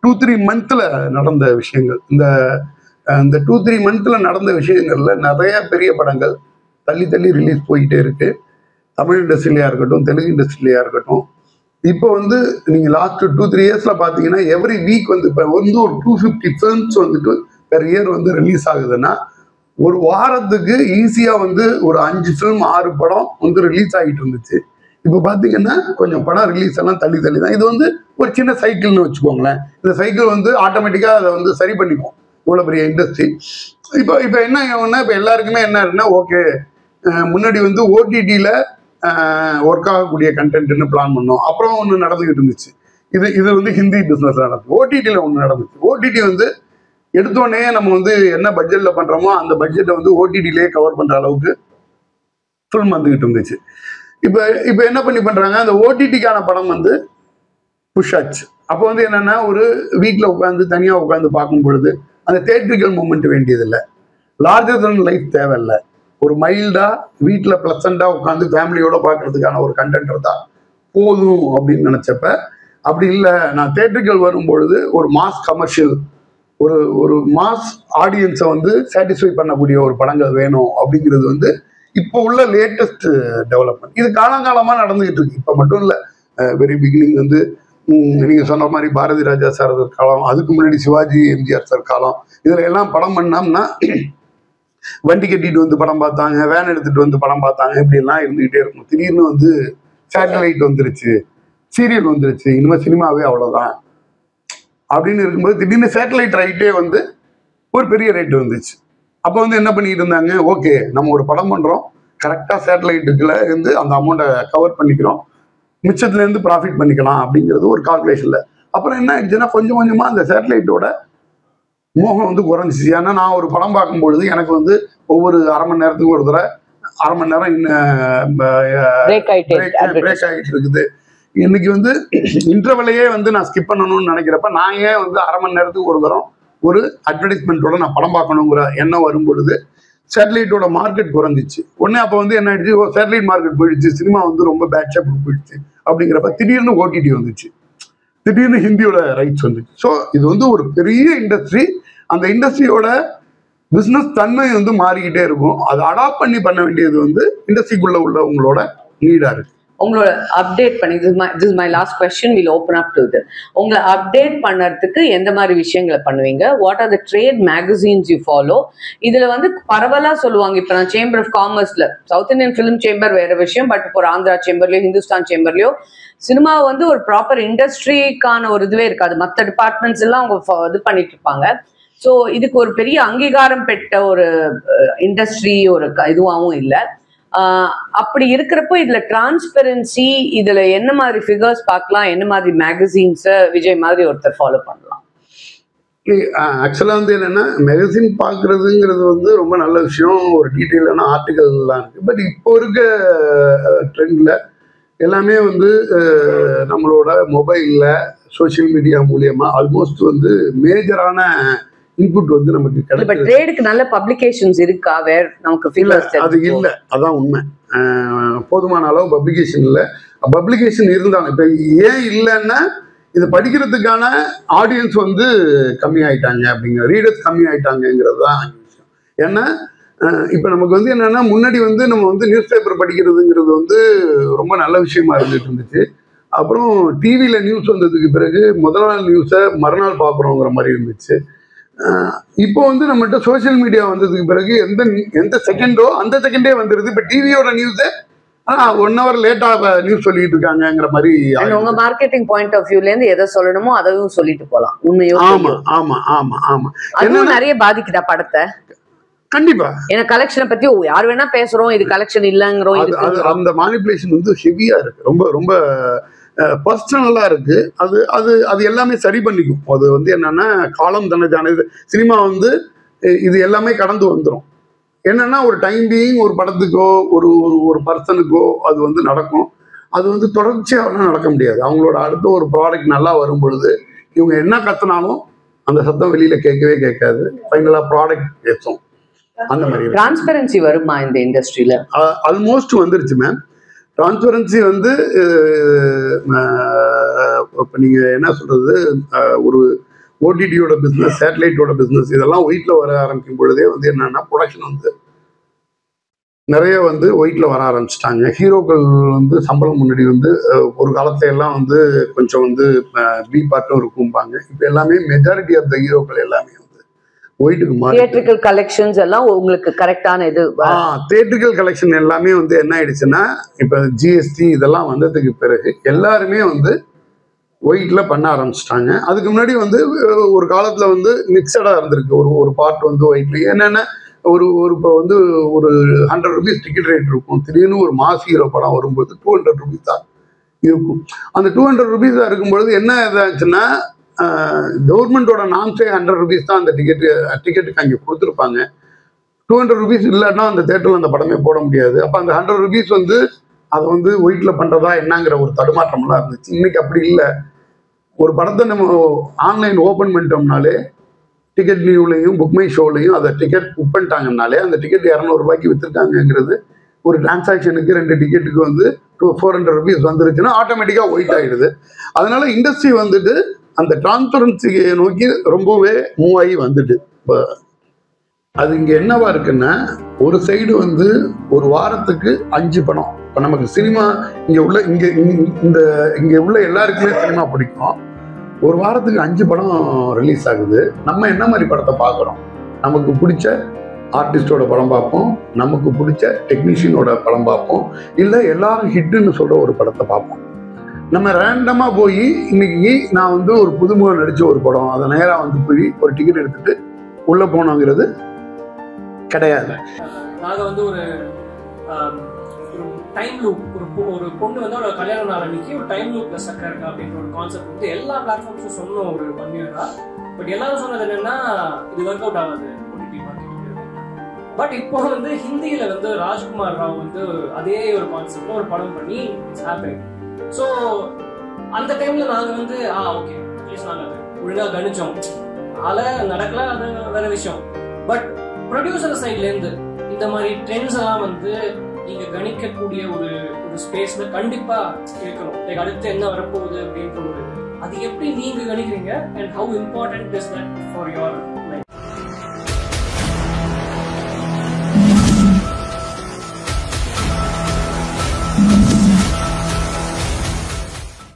2-3 மந்த்தில் நடந்த விஷயங்கள். இந்த 2-3 மந்த்தில் நடந்த விஷயங்களில் நிறைய பெரிய படங்கள் தள்ளி ரிலீஸ் போயிட்டே இருக்கு. தமிழ் இண்டஸ்ட்ரியிலையாக இருக்கட்டும், தெலுங்கு இண்டஸ்ட்ரியிலையாக இருக்கட்டும். இப்போ வந்து நீங்கள் லாஸ்ட் 2-3 இயர்ஸில் பார்த்தீங்கன்னா எவ்ரி வீக் வந்து இப்போ வந்து ஒரு 250 ஃபிலிம்ஸ் வந்துட்டு பெர் இயர் வந்து ரிலீஸ் ஆகுதுன்னா, ஒரு வாரத்துக்கு ஈஸியாக வந்து ஒரு 5 ஃபிலிம் 6 படம் வந்து ரிலீஸ் ஆகிட்டு இருந்துச்சு. இப்போ பார்த்தீங்கன்னா கொஞ்சம் படம் ரிலீஸ் எல்லாம் தள்ளி தான். இது வந்து ஒரு சின்ன சைக்கிள்னு வச்சுக்கோங்களேன். இந்த சைக்கிள் வந்து ஆட்டோமேட்டிக்காக அதை வந்து சரி பண்ணிக்கும், இவ்வளோ பெரிய இண்டஸ்ட்ரி. இப்போ என்ன ஆகும்னா, இப்போ எல்லாருக்குமே என்ன இருக்குன்னா, ஓகே முன்னாடி வந்து OTTயில் ஒர்க் ஆகக்கூடிய கண்டென்ட்னு பிளான் பண்ணோம். அப்புறம் ஒன்று நடந்துக்கிட்டு இருந்துச்சு, இது வந்து ஹிந்தி பிஸ்னஸ் நடந்துச்சு. OTTயில் ஒன்று நடந்துச்சு. OTT வந்து எடுத்தோடனே நம்ம வந்து என்ன பட்ஜெட்ல பண்றோமோ அந்த பட்ஜெட்டை வந்து ஓடிடிலேயே கவர் பண்ற அளவுக்கு ஃபில்ம் வந்துகிட்டு இருந்துச்சு. இப்போ இப்போ என்ன பண்றாங்க, அந்த ஓடிடிக்கான படம் வந்து புஷ் ஆச்சு. அப்போ வந்து என்னன்னா, ஒரு வீட்டில் உட்காந்து தனியா உட்காந்து பார்க்கும் பொழுது அந்த தியேட்ரிக்கல் மூமெண்ட் வேண்டியதில்லை, லார்ஜர் தன் லைஃப் தேவையில்லை, ஒரு மைல்டா வீட்டில் பிளசண்டா உட்காந்து ஃபேமிலியோட பார்க்கறதுக்கான ஒரு கண்டென்ட் தான் போதும் அப்படின்னு நினைச்சப்ப, அப்படி இல்லை, நான் தியேட்ரிக்கல் வரும்பொழுது ஒரு மாஸ் கமர்ஷியல், ஒரு ஒரு மாஸ் ஆடியன்ஸை வந்து சாட்டிஸ்ஃபை பண்ணக்கூடிய ஒரு படங்கள் வேணும் அப்படிங்கிறது வந்து இப்போ உள்ள லேட்டஸ்ட் டெவலப்மெண்ட். இது காலங்காலமாக நடந்துகிட்டு இருக்கு. இப்போ மட்டும் இல்லை, வெரி பிகினிங் வந்து நீங்க சொன்ன மாதிரி பாரதி ராஜா சார் காலம், அதுக்கு முன்னாடி சிவாஜி எம்ஜிஆர் சார் காலம், இதுல எல்லாம் படம் பண்ணோம்னா வண்டி கட்டிட்டு வந்து படம் பார்த்தாங்க, வேன் எடுத்துட்டு வந்து படம் பார்த்தாங்க, இப்படி எல்லாம் இருந்துகிட்டே இருக்கும். திடீர்னு வந்து சேட்டலைட் வந்துருச்சு, சீரியல் வந்துருச்சு, இனிமேல் சினிமாவே அவ்வளோதான் அப்படின்னு இருக்கும்போது திடீர்னு சேட்டலைட் ரைட்டே வந்து ஒரு பெரிய ரேட் வந்துச்சு. அப்போ வந்து என்ன பண்ணிட்டு இருந்தாங்க, ஓகே நம்ம ஒரு படம் பண்ணுறோம், கரெக்டாக சேட்டலைட்டுக்குள்ள இருந்து அந்த அமௌண்ட்டை கவர் பண்ணிக்கிறோம், மிச்சத்துலேருந்து ப்ராஃபிட் பண்ணிக்கலாம் அப்படிங்கிறது ஒரு கால்குலேஷனில். அப்புறம் என்ன ஆயிடுச்சுன்னா, கொஞ்சம் கொஞ்சமாக அந்த சேட்டலைட்டோட மோகம் வந்து குறைஞ்சிச்சு. ஏன்னா நான் ஒரு படம் பார்க்கும்பொழுது எனக்கு வந்து ஒவ்வொரு அரை மணி நேரத்துக்கு ஒரு தடவை அரை மணி நேரம் பிரேக் ஆகிட்டு இருக்குது. இன்னைக்கு வந்து இன்டர்வலையே வந்து நான் ஸ்கிப் பண்ணணும்னு நினைக்கிறப்ப நான் ஏன் வந்து அரை மணி நேரத்துக்கு ஒரு தரம் ஒரு அட்வர்டைஸ்மெண்ட்டோட நான் படம் பார்க்கணுங்கிற எண்ணம் வரும்பொழுது சேட்டலைட்டோட மார்க்கெட் குறைஞ்சிச்சு. உடனே அப்போ வந்து என்ன ஆயிடுச்சு, சேட்டலைட் மார்க்கெட் போயிடுச்சு, சினிமா வந்து ரொம்ப பேட் ஷேப் போயிடுச்சு. அப்படிங்கிறப்ப திடீர்னு ஓடிடி வந்துச்சு, திடீர்னு ஹிந்தியோட ரைட்ஸ் வந்துச்சு. ஸோ இது வந்து ஒரு பெரிய இண்டஸ்ட்ரி. அந்த இண்டஸ்ட்ரியோட பிஸ்னஸ் தன்மை வந்து மாறிக்கிட்டே இருக்கும். அதை அடாப்ட் பண்ண வேண்டியது வந்து இண்டஸ்ட்ரிக்குள்ள உள்ளவங்களோட நீடா இருக்கு. உங்களோட அப்டேட் பண்ணி, this is my last question, we'll open up to this. உங்களை அப்டேட் பண்ணறதுக்கு எந்த மாதிரி விஷயங்களை பண்ணுவீங்க? What are the trade magazines you follow? இதுல வந்து பரவலா சொல்லுவாங்க, இப்போ நான் சேம்பர் ஆஃப் காமர்ஸ்ல சவுத் இந்தியன் ஃபிலிம் சேம்பர் வேற விஷயம், பட் இப்போ ஆந்திரா சேம்பர்லயோ ஹிந்துஸ்தான் சேம்பர்லயோ சினிமா வந்து ஒரு ப்ராப்பர் இண்டஸ்ட்ரிக்கான ஒரு இதுவே இருக்காது, மற்ற டிபார்ட்மெண்ட்ஸ் எல்லாம் அவங்க இது பண்ணிட்டு இருப்பாங்க. ஸோ இதுக்கு ஒரு பெரிய அங்கீகாரம் பெற்ற ஒரு இண்டஸ்ட்ரி ஒரு இதுவாகவும் இல்லை. அப்படி இருக்கிறப்போ இதுல டிரான்ஸ்பெரன்சி, இதுல என்ன மாதிரி ஃபிகர்ஸ் பார்க்கலாம், என்ன மாதிரி மேகசின்ஸ் விஜய் மாதிரி ஒருத்தர் ஃபாலோ பண்ணலாம்? ஆக்சுவலா வந்து என்னன்னா, மேகசின் பார்க்கறதுங்கிறது வந்து ரொம்ப நல்ல விஷயம், ஒரு டீட்டெயிலான ஆர்டிகல்லாம் இருக்கு. பட் இப்போ இருக்க ட்ரெண்ட்ல எல்லாமே வந்து நம்மளோட மொபைல்ல சோசியல் மீடியா மூலியமா ஆல்மோஸ்ட் வந்து மேஜரான இன்புட் வந்து நமக்கு கிடைக்கும். ட்ரேடுக்கு நல்ல பப்ளிகேஷன்ஸ் இருக்கா? வேற நமக்கு அது இல்ல, அதான் உண்மை. போதுமான அளவு பப்ளிகேஷன் இல்லை. பப்ளிகேஷன் இருந்தாங்க, இப்ப ஏன் இல்லைன்னா இது படிக்கிறதுக்கான ஆடியன்ஸ் வந்து கம்மி ஆயிட்டாங்க, அப்படிங்கிற ரீடர்ஸ் கம்மி ஆயிட்டாங்கிறது தான் விஷயம். ஏன்னா இப்ப நமக்கு வந்து என்னன்னா, முன்னாடி வந்து நம்ம வந்து நியூஸ் பேப்பர் படிக்கிறதுங்கிறது வந்து ரொம்ப நல்ல விஷயமா இருந்துட்டு இருந்துச்சு. அப்புறம் டிவியில நியூஸ் வந்ததுக்கு பிறகு முதல் நாள் நியூஸை மறுநாள் பார்க்குறோங்கிற மாதிரி இருந்துச்சு. இப்போ வந்து நம்மகிட்ட சோசியல் மீடியா வந்ததுக்கு பிறகு எந்த செகண்டோ அந்த செகண்டே வந்துருது. இப்போ டிவியோட நியூஸை 1 hour லேட்டா நியூஸ் சொல்லிட்டு இருக்காங்கிற மாதிரி. உங்க மார்க்கெட்டிங் பாயிண்ட் ஆஃப் வியூல இருந்து எதை சொல்லணுமோ அதையும் சொல்லிட்டு போலாம். உண்மையோ? ஆமா ஆமா ஆமா ஆமா. அதுவும் நிறைய பாதிக்குதா படத்தை? கண்டிப்பா. ஏன்னா கலெக்ஷனை பத்தி யார் வேணா பேசுறோம், இது கலெக்ஷன் இல்லங்கிறோம். அந்த மானிபுலேஷன் வந்து ஹெவியா இருக்கு, ரொம்ப ரொம்ப பர்சனலா இருக்கு. அது அது அது எல்லாமே சரி பண்ணிக்கும். அது வந்து என்னன்னா, காலம் தானே சினிமா வந்து இது எல்லாமே கடந்து வந்துடும். என்னன்னா, ஒரு டைம் பீயிங் ஒரு படத்துக்கோ ஒரு ஒரு பர்சனுக்கோ அது வந்து நடக்கும். அது வந்து தொடர்ச்சியாக நடக்க முடியாது. அவங்களோட அடுத்த ஒரு ப்ராடக்ட் நல்லா வரும் பொழுது இவங்க என்ன கத்துனாலும் அந்த சத்தம் வெளியில கேட்கவே கேட்காது. ஃபைனலா ப்ராடக்ட் பேசும். அந்த மாதிரி டிரான்ஸ்பரன்சி வருமா இந்த இண்டஸ்ட்ரியில? ஆல்மோஸ்ட் வந்துருச்சு மேம். டிரான்ஸ்பரன்சி வந்து இப்போ நீங்கள் என்ன சொல்றது, ஒரு ஓடிடியோட பிஸ்னஸ், சேட்டலைட்டோட பிஸ்னஸ் இதெல்லாம் ஒயிட்ல வர ஆரம்பிக்கும் பொழுதே வந்து என்னன்னா, ப்ரொடக்ஷன் வந்து நிறைய வந்து ஒயிட்ல வர ஆரம்பிச்சிட்டாங்க. ஹீரோக்கள் வந்து சம்பளம் முன்னாடி வந்து ஒரு காலத்துல எல்லாம் வந்து கொஞ்சம் வந்து பி பார்ட்டும் இருக்கும்பாங்க. இப்போ எல்லாமே மெஜாரிட்டி ஆஃப் த ஹீரோக்கள் எல்லாமே ஒயிட்டுக்கு மாறி தியேட்ரிக்கல் கலெக்ஷன்ஸ் எல்லாம் உங்களுக்கு கரெக்டான இது. தியேட்ரிக்கல் கலெக்ஷன் எல்லாமே வந்து என்ன ஆயிடுச்சுன்னா, இப்ப ஜிஎஸ்டி இதெல்லாம் வந்ததுக்கு பிறகு எல்லாருமே வந்து ஒயிட்ல பண்ண ஆரம்பிச்சிட்டாங்க. அதுக்கு முன்னாடி வந்து ஒரு காலத்துல வந்து மிக்சடா இருந்திருக்கு. ஒரு பார்ட் வந்து ஒயிட்ல என்னன்னா, ஒரு இப்போ வந்து ஒரு 100 rupees டிக்கெட் ரேட் இருக்கும். திடீர்னு ஒரு மாஸ் ஹீரோ படம் வரும்போது 200 rupees தான் இருக்கும். அந்த 200 rupees இருக்கும்பொழுது என்ன இதாச்சுன்னா, கவர்மெண்டோட நாம்ஸே 100 rupees தான் அந்த டிக்கெட்டுக்கு அங்கே கொடுத்துருப்பாங்க. 200 rupees இல்லைன்னா அந்த தேட்டரில் அந்த படமே போட முடியாது. அப்போ அந்த 100 rupees வந்து அதை வந்து ஒயிட்டில் பண்ணுறதா என்னங்கிற ஒரு தடுமாற்றம்லாம் இருந்துச்சு. இன்னைக்கு அப்படி இல்லை. ஒரு படத்தை நம்ம ஆன்லைன் ஓப்பன் பண்ணிட்டோம்னாலே டிக்கெட் நியூலையும் புக்மை ஷோலையும் அதை டிக்கெட் புக் பண்ணிட்டாங்கனாலே அந்த டிக்கெட் 200 ரூபாய்க்கு விற்றுருக்காங்கங்கிறது ஒரு டிரான்சாக்ஷனுக்கு 2 டிக்கெட்டுக்கு வந்து 400 rupees வந்துருச்சுன்னா ஆட்டோமேட்டிக்காக ஒயிட் ஆகிடுது. அதனால இண்டஸ்ட்ரி வந்துட்டு அந்த டிரான்ஸ்பரன்சியை நோக்கி ரொம்பவே மூவ் ஆகி வந்துட்டு இப்போ அது இங்கே என்னவா இருக்குன்னா ஒரு சைடு வந்து ஒரு வாரத்துக்கு 5 படம். இப்போ நமக்கு சினிமா இங்கே உள்ள எல்லாருக்குமே சினிமா பிடிக்கும். ஒரு வாரத்துக்கு 5 படம் ரிலீஸ் ஆகுது. நம்ம என்ன மாதிரி படத்தை பார்க்குறோம்? நமக்கு பிடிச்ச ஆர்டிஸ்டோட படம் பார்ப்போம், நமக்கு பிடிச்ச டெக்னீஷியனோட படம் பார்ப்போம், இல்லை எல்லாரும் ஹிட்டுன்னு சொல்கிற ஒரு படத்தை பார்ப்போம். நம்ம ரேண்டமாக போய் இன்னைக்கு நான் வந்து ஒரு புதுமுகம் நடித்த ஒரு படம் அதை நேராக வந்து போய் ஒரு டிக்கெட் எடுத்துட்டு உள்ளே போனோங்கிறது கிடையாது. நாங்கள் வந்து ஒரு டைம் லூப், ஒரு பொண்ணு வந்து ஒரு கல்யாண நாள் அன்னைக்கு ஒரு டைம் லூப்ல சக்கா இருக்கா அப்படின்ற ஒரு கான்செப்ட் வந்து எல்லா பிளாட்ஃபார்ம்ஸும் சொன்னோம் ஒரு 1 year. பட் எல்லாரும் சொன்னது என்னன்னா இது ஒர்க் அவுட் ஆகாது ஓடிடி மார்க்கெட்டிங். பட் இப்போ வந்து ஹிந்தியில வந்து ராஜ்குமார் ராவ் வந்து அதே ஒரு கான்செப்ட்ல ஒரு படம் பண்ணி இட்ஸ் ஹேப்பனிங். ஸோ அந்த டைம்ல நாங்கள் வந்து ஓகே அட்லீஸ்ட் நாங்கள் அதை ஒழுங்காக கணிச்சோம். நடக்கல அது வேற விஷயம். பட் ப்ரொடியூசர் சைட்ல இருந்து இந்த மாதிரி ட்ரெண்ட்ஸ் எல்லாம் வந்து நீங்க கணிக்கக்கூடிய ஒரு ஸ்பேஸ்ல கண்டிப்பா இருக்கணும். லைக் அடுத்து என்ன வரப்போகுது அப்படின்ற ஒரு அது எப்படி நீங்க கணிக்கிறீங்க and how important is that for your